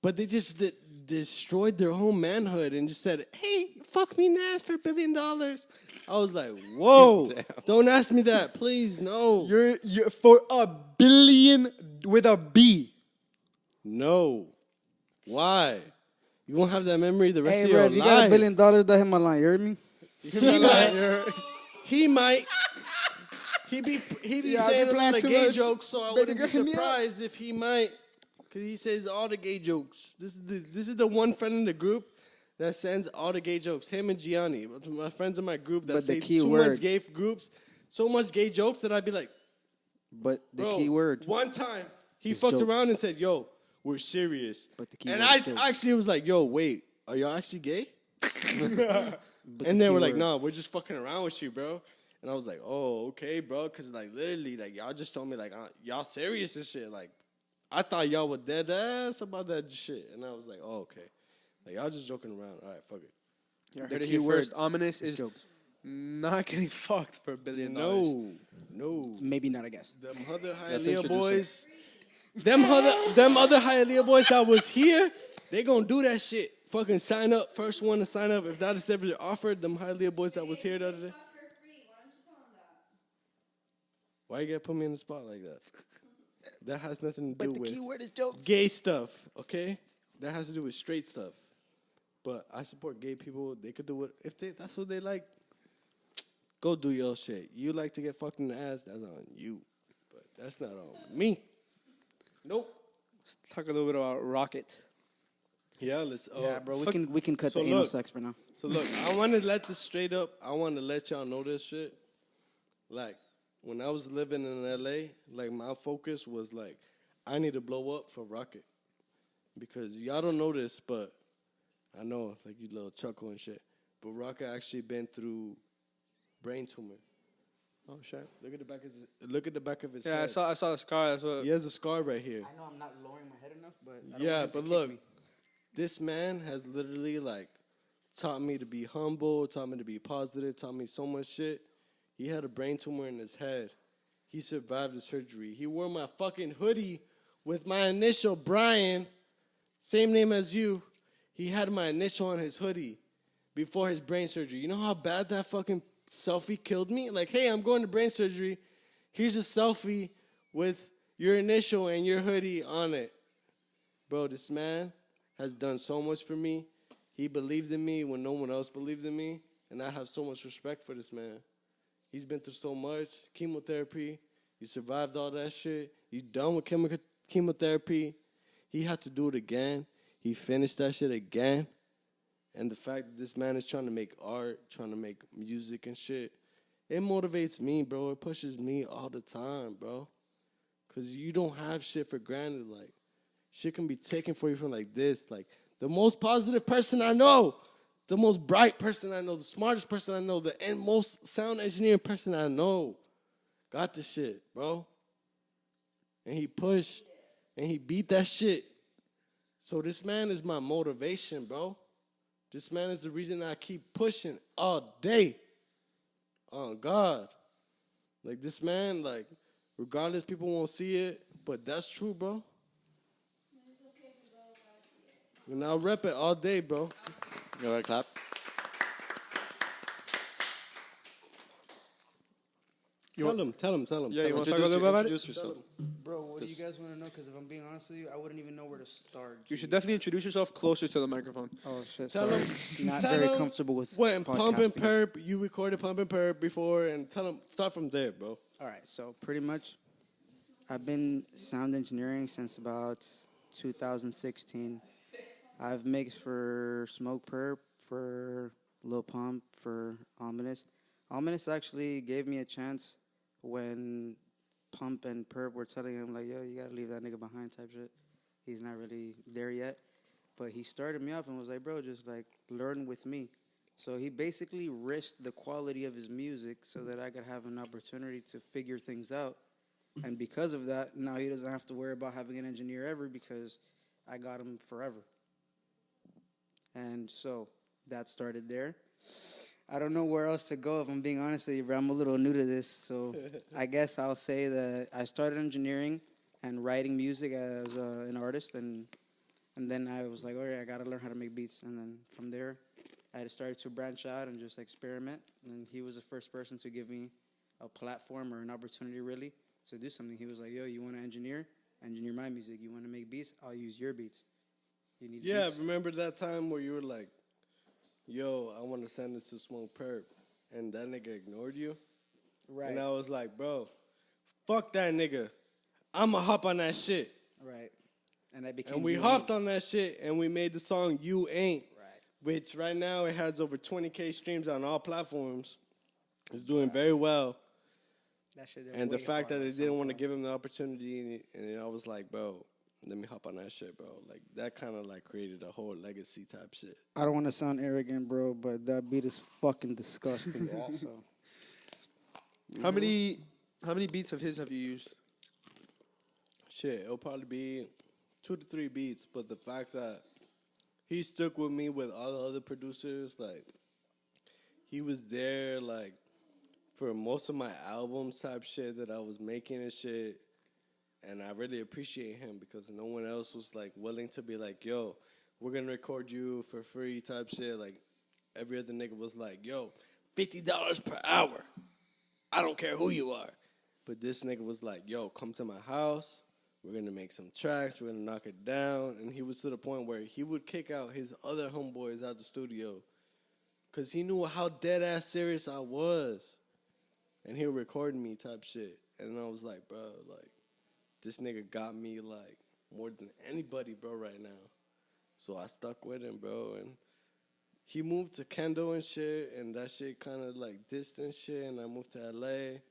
[SPEAKER 3] But they just destroyed their whole manhood and just said, hey, fuck me in the ass for $1 billion. I was like, whoa, don't ask me that, please, no.
[SPEAKER 1] You're for $1 billion with a B.
[SPEAKER 3] No. Why? You won't have that memory the rest
[SPEAKER 5] Hey,
[SPEAKER 3] of
[SPEAKER 5] bro,
[SPEAKER 3] your
[SPEAKER 5] if you
[SPEAKER 3] life.
[SPEAKER 5] got $1 billion, that hit my line. You heard me?
[SPEAKER 3] He might. He be
[SPEAKER 1] Yeah, I
[SPEAKER 3] saying
[SPEAKER 1] be
[SPEAKER 3] a
[SPEAKER 1] playing
[SPEAKER 3] lot of
[SPEAKER 1] too
[SPEAKER 3] gay
[SPEAKER 1] much.
[SPEAKER 3] jokes, so I
[SPEAKER 1] Baby
[SPEAKER 3] wouldn't be
[SPEAKER 1] girl, hit me up.
[SPEAKER 3] surprised if he might. Because he says all the gay jokes. This is the one friend in the group that sends all the gay jokes. Him and Gianni. My friends in my group that
[SPEAKER 5] But the
[SPEAKER 3] say
[SPEAKER 5] key
[SPEAKER 3] too
[SPEAKER 5] word.
[SPEAKER 3] much gay groups, so much gay jokes that I'd be like,
[SPEAKER 5] But the
[SPEAKER 3] bro,
[SPEAKER 5] key word.
[SPEAKER 3] one time he
[SPEAKER 5] is
[SPEAKER 3] fucked
[SPEAKER 5] jokes.
[SPEAKER 3] around and said, yo, we're serious.
[SPEAKER 5] But the key
[SPEAKER 3] and
[SPEAKER 5] word
[SPEAKER 3] I
[SPEAKER 5] is jokes.
[SPEAKER 3] actually was like, yo, wait, are y'all actually gay?
[SPEAKER 5] But
[SPEAKER 3] And
[SPEAKER 5] the
[SPEAKER 3] they
[SPEAKER 5] key
[SPEAKER 3] were like,
[SPEAKER 5] word.
[SPEAKER 3] "No, we're just fucking around with you, bro." And I was like, "Oh, okay, bro," because like literally, like y'all just told me like y'all serious and shit. Like I thought y'all were dead ass about that shit, and I was like, "Oh, okay." Like y'all just joking around. All right, fuck it.
[SPEAKER 1] You
[SPEAKER 5] The
[SPEAKER 1] heard it
[SPEAKER 5] key
[SPEAKER 1] here
[SPEAKER 5] word
[SPEAKER 1] first. Ominous is
[SPEAKER 5] jokes.
[SPEAKER 1] not getting fucked for $1 billion.
[SPEAKER 3] No,
[SPEAKER 5] Maybe not, I guess.
[SPEAKER 3] them other
[SPEAKER 2] Let's
[SPEAKER 3] Hialeah
[SPEAKER 2] introduce
[SPEAKER 3] boys, them other Hialeah boys that was here, they gonna do that shit. Fucking sign up, first one to sign up. If that is ever offered, them Hialeah boys that was here the other day. Why you gotta put me in the spot like that? That has nothing to do with
[SPEAKER 5] word is jokes.
[SPEAKER 3] gay stuff, okay? That has to do with straight stuff. But I support gay people. They could do it if that's what they like. Go do your shit. You like to get fucked in the ass, that's on you. But that's not on me. Nope.
[SPEAKER 1] Let's talk a little bit about Rocket.
[SPEAKER 3] Yeah, let's.
[SPEAKER 5] Yeah, bro,
[SPEAKER 3] fuck-
[SPEAKER 5] we can cut
[SPEAKER 3] so
[SPEAKER 5] the anal
[SPEAKER 3] look.
[SPEAKER 5] sex for now.
[SPEAKER 3] So look, I want to let this straight up. I want to let y'all know this shit. Like when I was living in LA, like my focus was like, I need to blow up for Rocket, because y'all don't know this, but I know, like you little chuckle and shit. But Rocket actually been through brain tumor. Oh shit! Look at the back of his. Look at the back of his
[SPEAKER 1] Yeah,
[SPEAKER 3] head.
[SPEAKER 1] I saw the scar. That's what.
[SPEAKER 3] He has a scar right here.
[SPEAKER 5] I know I'm not lowering my head enough, but I don't
[SPEAKER 3] Yeah,
[SPEAKER 5] want him to
[SPEAKER 3] but
[SPEAKER 5] kick
[SPEAKER 3] look,
[SPEAKER 5] me.
[SPEAKER 3] this man has literally like taught me to be humble, taught me to be positive, taught me so much shit. He had a brain tumor in his head. He survived the surgery. He wore my fucking hoodie with my initial, Brian, same name as you. He had my initial on his hoodie before his brain surgery. You know how bad that fucking selfie killed me? Like, hey, I'm going to brain surgery. Here's a selfie with your initial and your hoodie on it. Bro, this man has done so much for me. He believed in me when no one else believed in me. And I have so much respect for this man. He's been through so much. Chemotherapy. He survived all that shit. He's done with chemotherapy. He had to do it again. He finished that shit again. And the fact that this man is trying to make art, trying to make music and shit, it motivates me, bro. It pushes me all the time, bro. Because you don't have shit for granted. Like, shit can be taken for you from like this. Like, the most positive person I know, the most bright person I know, the smartest person I know, the most sound engineering person I know got this shit, bro. And he pushed and he beat that shit. So this man is my motivation, bro. This man is the reason I keep pushing all day. Oh, God. Like, this man, like, regardless, people won't see it, but that's true, bro. And I'll rep it all day, bro.
[SPEAKER 2] You want to clap?
[SPEAKER 3] Tell him.
[SPEAKER 1] Yeah, you want to talk a little bit about it?
[SPEAKER 2] Introduce yourself.
[SPEAKER 5] Bro, what do you guys want to know? Because if I'm being honest with you, I wouldn't even know where to start.
[SPEAKER 1] You should definitely introduce yourself closer to the microphone.
[SPEAKER 5] Oh shit!
[SPEAKER 3] Tell
[SPEAKER 5] sorry.
[SPEAKER 3] him.
[SPEAKER 5] Not
[SPEAKER 3] tell
[SPEAKER 5] very
[SPEAKER 3] him
[SPEAKER 5] comfortable with
[SPEAKER 3] when Pump and
[SPEAKER 5] podcasting.
[SPEAKER 3] Purp, you recorded Pump and Purp before, and tell him, start from there, bro.
[SPEAKER 5] All right, so pretty much, I've been sound engineering since about 2016. I've mixed for Smoke Purp, for Lil Pump, for Ominous. Ominous actually gave me a chance when Pump and Purp were telling him, like, yo, you gotta leave that nigga behind type shit. He's not really there yet. But he started me off and was like, bro, just like learn with me. So he basically risked the quality of his music so that I could have an opportunity to figure things out. And because of that, now he doesn't have to worry about having an engineer ever because I got him forever. And so that started there. I don't know where else to go if I'm being honest with you, bro. I'm a little new to this. So I guess I'll say that I started engineering and writing music as an artist. And then I was like, all right, I got to learn how to make beats. And then from there, I started to branch out and just experiment. And he was the first person to give me a platform or an opportunity, really, to do something. He was like, yo, you want to engineer? Engineer my music. You want to make beats? I'll use your beats. You need beats?
[SPEAKER 3] Remember that time where you were like, yo, I want to send this to Smoke Purp, and that nigga ignored you?
[SPEAKER 5] Right.
[SPEAKER 3] And I was like, bro, fuck that nigga. I'ma hop on that shit.
[SPEAKER 5] Right. And I became.
[SPEAKER 3] And we hopped on that shit, and we made the song You Ain't.
[SPEAKER 5] Right.
[SPEAKER 3] Which right now it has over 20K streams on all platforms. It's doing very well.
[SPEAKER 5] That shit.
[SPEAKER 3] And the fact that they didn't want to give him the opportunity, and I was like, bro, let me hop on that shit, bro. Like, that kind of, like, created a whole legacy type shit.
[SPEAKER 5] I don't want to sound arrogant, bro, but that beat is fucking disgusting. So
[SPEAKER 1] How many beats of his have you used?
[SPEAKER 3] Shit, it'll probably be 2 to 3 beats, but the fact that he stuck with me with all the other producers, like, he was there, like, for most of my albums type shit that I was making and shit. And I really appreciate him because no one else was, like, willing to be like, yo, we're going to record you for free type shit. Like, every other nigga was like, yo, $50 per hour. I don't care who you are. But this nigga was like, yo, come to my house. We're going to make some tracks. We're going to knock it down. And he was to the point where he would kick out his other homeboys out the studio because he knew how dead-ass serious I was. And he would record me type shit. And I was like, bro, like, this nigga got me, like, more than anybody, bro, right now. So I stuck with him, bro. And he moved to Kendall and shit, and that shit kind of, like, distant shit, and I moved to L.A.,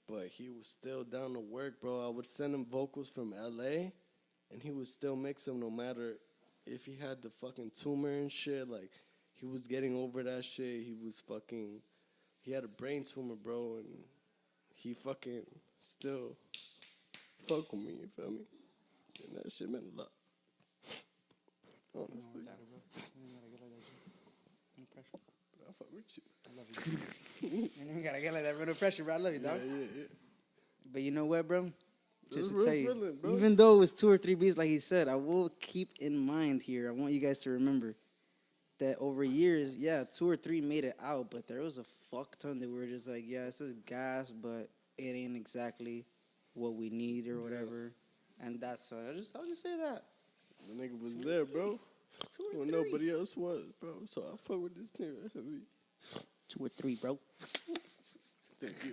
[SPEAKER 3] but he was still down to work, bro. I would send him vocals from L.A., and he would still mix them no matter if he had the fucking tumor and shit. Like, he was getting over that shit. He had a brain tumor, bro, and he fucking still fuck with me, you feel me? And that shit meant a lot. Honestly. I fuck with you.
[SPEAKER 5] I love you. You gotta get like that, bro. No pressure, bro. I love you, dog.
[SPEAKER 3] Yeah.
[SPEAKER 5] But you know what, bro? Just to
[SPEAKER 3] real
[SPEAKER 5] tell you,
[SPEAKER 3] feeling, bro.
[SPEAKER 5] even though it was 2 or 3 beats, like he said, I will keep in mind here. I want you guys to remember that over years, 2 or 3 made it out, but there was a fuck ton that were just like, yeah, this is gas, but it ain't exactly what we need or whatever. And that's I'll just say that.
[SPEAKER 3] The nigga was there, bro. When nobody else was, bro. So I fuck with this nigga heavy.
[SPEAKER 5] 2 or 3, bro.
[SPEAKER 3] Thank you.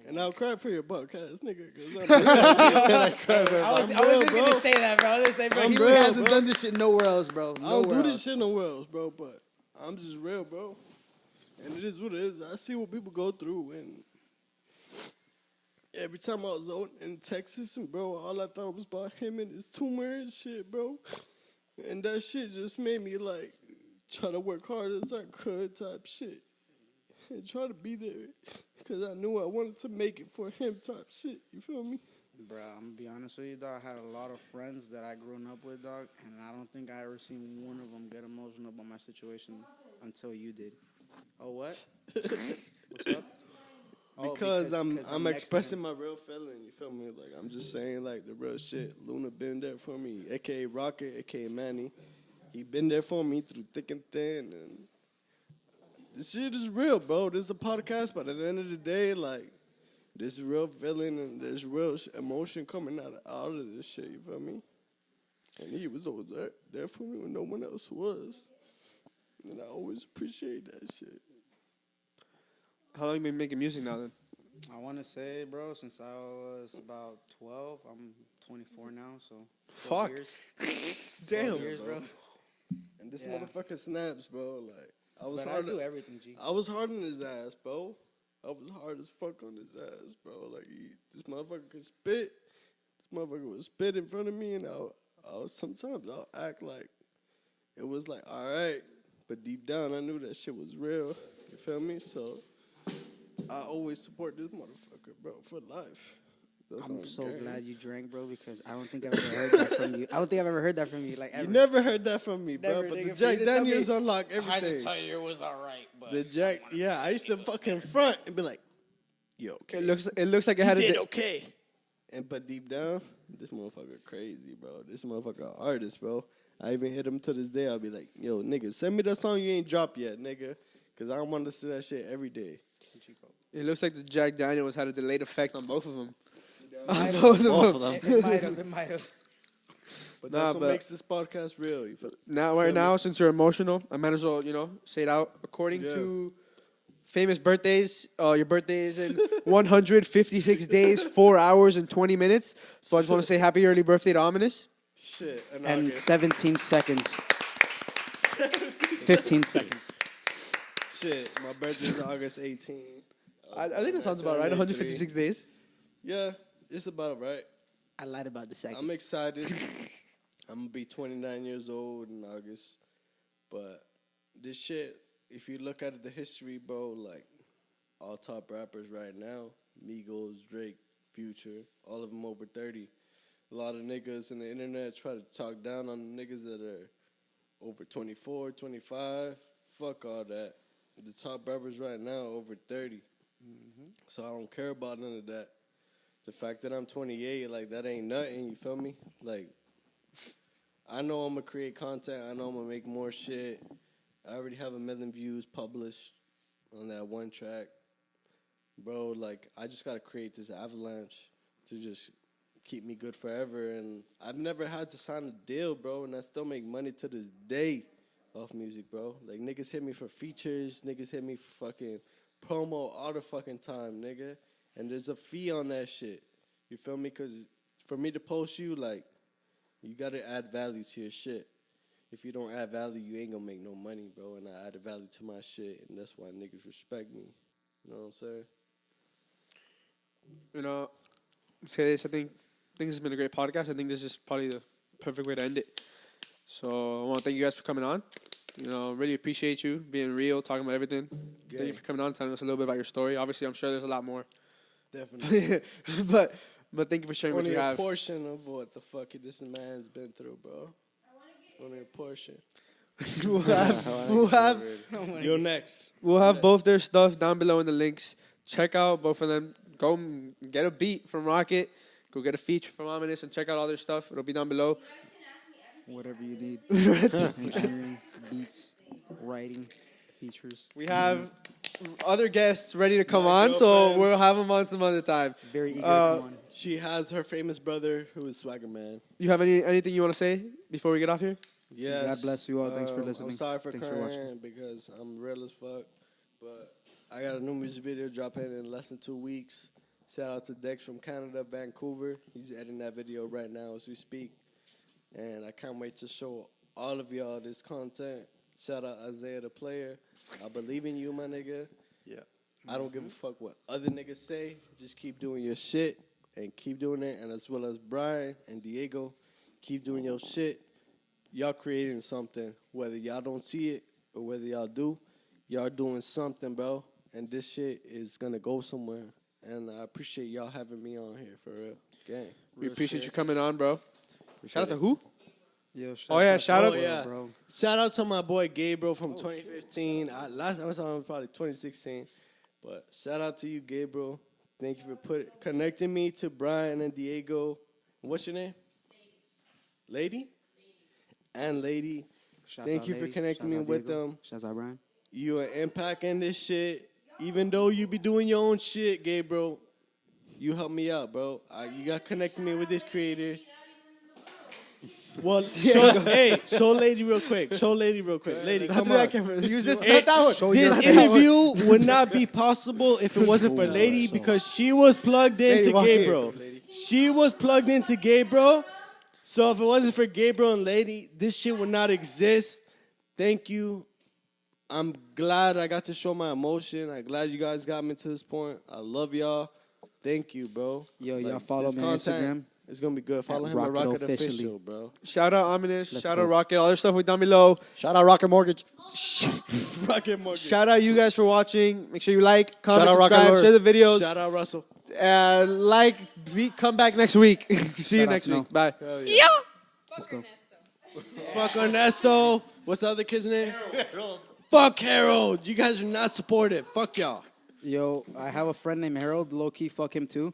[SPEAKER 3] And I'll cry for your buck ass nigga.
[SPEAKER 5] I was just gonna say that, bro. I was gonna say, bro,
[SPEAKER 3] I'm
[SPEAKER 5] he
[SPEAKER 3] real,
[SPEAKER 5] hasn't
[SPEAKER 3] bro.
[SPEAKER 5] done this shit nowhere else, bro.
[SPEAKER 3] I don't do
[SPEAKER 5] Nowhere
[SPEAKER 3] this
[SPEAKER 5] else.
[SPEAKER 3] shit nowhere else, bro, but I'm just real, bro. And it is what it is. I see what people go through, and every time I was out in Texas, and bro, all I thought was about him and his tumor and shit, bro. And that shit just made me, like, try to work hard as I could type shit. And try to be there. Because I knew I wanted to make it for him type shit. You feel me?
[SPEAKER 5] Bro, I'm gonna be honest with you, dog. I had a lot of friends that I grown up with, dog, and I don't think I ever seen one of them get emotional about my situation until you did. Oh, what? What's up? Oh,
[SPEAKER 3] Because I'm
[SPEAKER 5] next to
[SPEAKER 3] I'm expressing
[SPEAKER 5] him.
[SPEAKER 3] my real feeling. You feel me? Like I'm just saying like the real shit. Luna been there for me, aka Rocket, aka Manny. He been there for me through thick and thin, and this shit is real, bro. This is a podcast, but at the end of the day, like this is real feeling and there's real emotion coming out of this shit. You feel me? And he was always there for me when no one else was, and I always appreciate that shit.
[SPEAKER 1] How long you been making music now then?
[SPEAKER 5] I want to say, bro, since I was about 12, I'm 24 now, so 12
[SPEAKER 1] Fuck.
[SPEAKER 5] years.
[SPEAKER 1] Damn.
[SPEAKER 5] 12 years, bro.
[SPEAKER 3] And this
[SPEAKER 5] Yeah.
[SPEAKER 3] motherfucker snaps, bro. Like I was
[SPEAKER 5] But I
[SPEAKER 3] hard.
[SPEAKER 5] do everything, G.
[SPEAKER 3] I was hard on his ass, bro. I was hard as fuck on his ass, bro. Like this motherfucker could spit. This motherfucker would spit in front of me, and sometimes I'll act like it was like all right, but deep down I knew that shit was real. You feel me? So I always support this motherfucker, bro, for life. That's
[SPEAKER 5] I'm
[SPEAKER 3] on
[SPEAKER 5] so
[SPEAKER 3] game.
[SPEAKER 5] glad you drank, bro, because I don't think I've ever heard that from you. I don't think I've ever heard that from you, like, ever.
[SPEAKER 3] You never heard that from me, bro.
[SPEAKER 5] Never,
[SPEAKER 3] But
[SPEAKER 5] nigga.
[SPEAKER 3] the
[SPEAKER 5] For
[SPEAKER 3] Jack
[SPEAKER 5] you to tell
[SPEAKER 3] Daniels
[SPEAKER 5] me-
[SPEAKER 3] unlock everything.
[SPEAKER 5] you it was all right, but...
[SPEAKER 3] The Jack, yeah, I used to fucking front and be like, "Yo, okay.
[SPEAKER 1] It looks like it had
[SPEAKER 3] You
[SPEAKER 1] a
[SPEAKER 3] did okay." But deep down, this motherfucker crazy, bro. This motherfucker artist, bro. I even hit him to this day. I'll be like, "Yo, nigga, send me that song you ain't dropped yet, nigga, because I don't want to listen to that shit every day."
[SPEAKER 1] It looks like the Jack Daniels had a delayed effect on both of them.
[SPEAKER 5] Might have.
[SPEAKER 1] Both of
[SPEAKER 2] Both
[SPEAKER 1] them.
[SPEAKER 2] of them.
[SPEAKER 5] It might have.
[SPEAKER 3] But
[SPEAKER 1] Nah,
[SPEAKER 3] that's what
[SPEAKER 1] but-
[SPEAKER 3] makes this podcast real. You feel?
[SPEAKER 1] Now, right now, since you're emotional, I might as well, say it out. According
[SPEAKER 3] Yeah.
[SPEAKER 1] to famous birthdays, your birthday is in 156 days, 4 hours, and 20 minutes. So I just want to say happy early birthday to Ominous.
[SPEAKER 3] Shit, and
[SPEAKER 5] And
[SPEAKER 3] August.
[SPEAKER 5] 17 seconds. 15 seconds.
[SPEAKER 3] Shit, my birthday's August 18th.
[SPEAKER 1] I think that sounds about right. 156 days.
[SPEAKER 3] Yeah, it's about right.
[SPEAKER 5] I lied about the seconds.
[SPEAKER 3] I'm excited. I'm gonna be 29 years old in August. But this shit, if you look at the history, bro, like all top rappers right now, Migos, Drake, Future, all of them over 30. A lot of niggas in the internet try to talk down on the niggas that are over 24, 25. Fuck all that. The top rappers right now over 30. So I don't care about none of that. The fact that I'm 28, like, that ain't nothing, you feel me? Like, I know I'm going to create content. I know I'm going to make more shit. I already have 1 million views published on that one track. Bro, like, I just got to create this avalanche to just keep me good forever. And I've never had to sign a deal, bro, and I still make money to this day off music, bro. Like, niggas hit me for features. Niggas hit me for fucking promo all the fucking time, nigga. And there's a fee on that shit. You feel me? Because for me to post you, like, you got to add value to your shit. If you don't add value, you ain't going to make no money, bro. And I added value to my shit, and that's why niggas respect me. You know what I'm saying?
[SPEAKER 1] Say this. I think this has been a great podcast. I think this is probably the perfect way to end it. So I want to thank you guys for coming on. Really appreciate you being real, talking about everything. Thank you for coming on, telling us a little bit about your story. Obviously, I'm sure there's a lot more.
[SPEAKER 3] Definitely.
[SPEAKER 1] but thank you for sharing what
[SPEAKER 3] Only
[SPEAKER 1] you
[SPEAKER 3] a
[SPEAKER 1] have.
[SPEAKER 3] portion of what the fuck this man's been through, bro. Only a portion.
[SPEAKER 1] we'll have
[SPEAKER 3] You're next.
[SPEAKER 1] We'll have both their stuff down below in the links. Check out both of them. Go get a beat from Rocket. Go get a feature from Ominous and check out all their stuff. It'll be down below.
[SPEAKER 5] Whatever you need. Engineering, beats, writing, features.
[SPEAKER 1] We have other guests ready to come
[SPEAKER 3] My
[SPEAKER 1] on, so
[SPEAKER 3] girlfriend.
[SPEAKER 1] we'll have them on some other time.
[SPEAKER 5] Very eager to come on.
[SPEAKER 3] She has her famous brother who is Swagger Man.
[SPEAKER 1] You have anything you want to say before we get off here?
[SPEAKER 3] Yes.
[SPEAKER 5] God bless you all. Thanks for listening.
[SPEAKER 3] I'm sorry for
[SPEAKER 5] Thanks for
[SPEAKER 3] crying
[SPEAKER 5] watching.
[SPEAKER 3] because I'm real as fuck. But I got a new music video dropping in less than 2 weeks. Shout out to Dex from Canada, Vancouver. He's editing that video right now as we speak. And I can't wait to show all of y'all this content. Shout out Isaiah the Player. I believe in you, my nigga.
[SPEAKER 2] Yeah.
[SPEAKER 3] I don't give a fuck what other niggas say. Just keep doing your shit and keep doing it. And as well as Brian and Diego, keep doing your shit. Y'all creating something. Whether y'all don't see it or whether y'all do, y'all doing something, bro. And this shit is going to go somewhere. and I appreciate y'all having me on here for real. Gang.
[SPEAKER 1] We appreciate you coming on, bro. Shout out to who?
[SPEAKER 5] Yo,
[SPEAKER 1] Oh, yeah, shout out.
[SPEAKER 3] Oh, yeah.
[SPEAKER 5] bro.
[SPEAKER 3] Shout out to my boy Gabriel from 2015. Last time I saw him was probably 2016. But shout out to you, Gabriel. Thank you for connecting me to Brian and Diego. What's your name? Lady? And Lady. Thank you for connecting me with them.
[SPEAKER 5] Shouts out, Brian.
[SPEAKER 3] You an impact in this shit. Even though you be doing your own shit, Gabriel, you help me out, bro. You got connected me with these creators. Well, show Lady real quick. Lady, come on.
[SPEAKER 1] Use this. Not that one.
[SPEAKER 3] This interview would not be possible if it wasn't for Lady because she was plugged into Gabriel. She was plugged into Gabriel. So if it wasn't for Gabriel and Lady, this shit would not exist. Thank you. I'm glad I got to show my emotion. I'm glad you guys got me to this point. I love y'all. Thank you, bro.
[SPEAKER 5] Yo, y'all follow me on Instagram.
[SPEAKER 3] It's going to be good. Follow him at Rocket Official, bro.
[SPEAKER 1] Shout out Ominous. Shout out Rocket. All their stuff we down below.
[SPEAKER 2] Shout out Rocket Mortgage.
[SPEAKER 3] Rocket Mortgage.
[SPEAKER 1] Shout out you guys for watching. Make sure you like, comment,
[SPEAKER 2] Shout out Rocket
[SPEAKER 1] subscribe,
[SPEAKER 2] Lord.
[SPEAKER 1] share the videos.
[SPEAKER 3] Shout out Russell.
[SPEAKER 1] Come back next week. See you
[SPEAKER 5] Shout out
[SPEAKER 1] next
[SPEAKER 5] Snow.
[SPEAKER 1] week. Bye.
[SPEAKER 4] Yeah.
[SPEAKER 5] Let's go.
[SPEAKER 3] Fuck Ernesto. What's the other kid's name? Harold. Fuck Harold. You guys are not supportive. Fuck y'all.
[SPEAKER 5] Yo, I have a friend named Harold. Low key, fuck him too.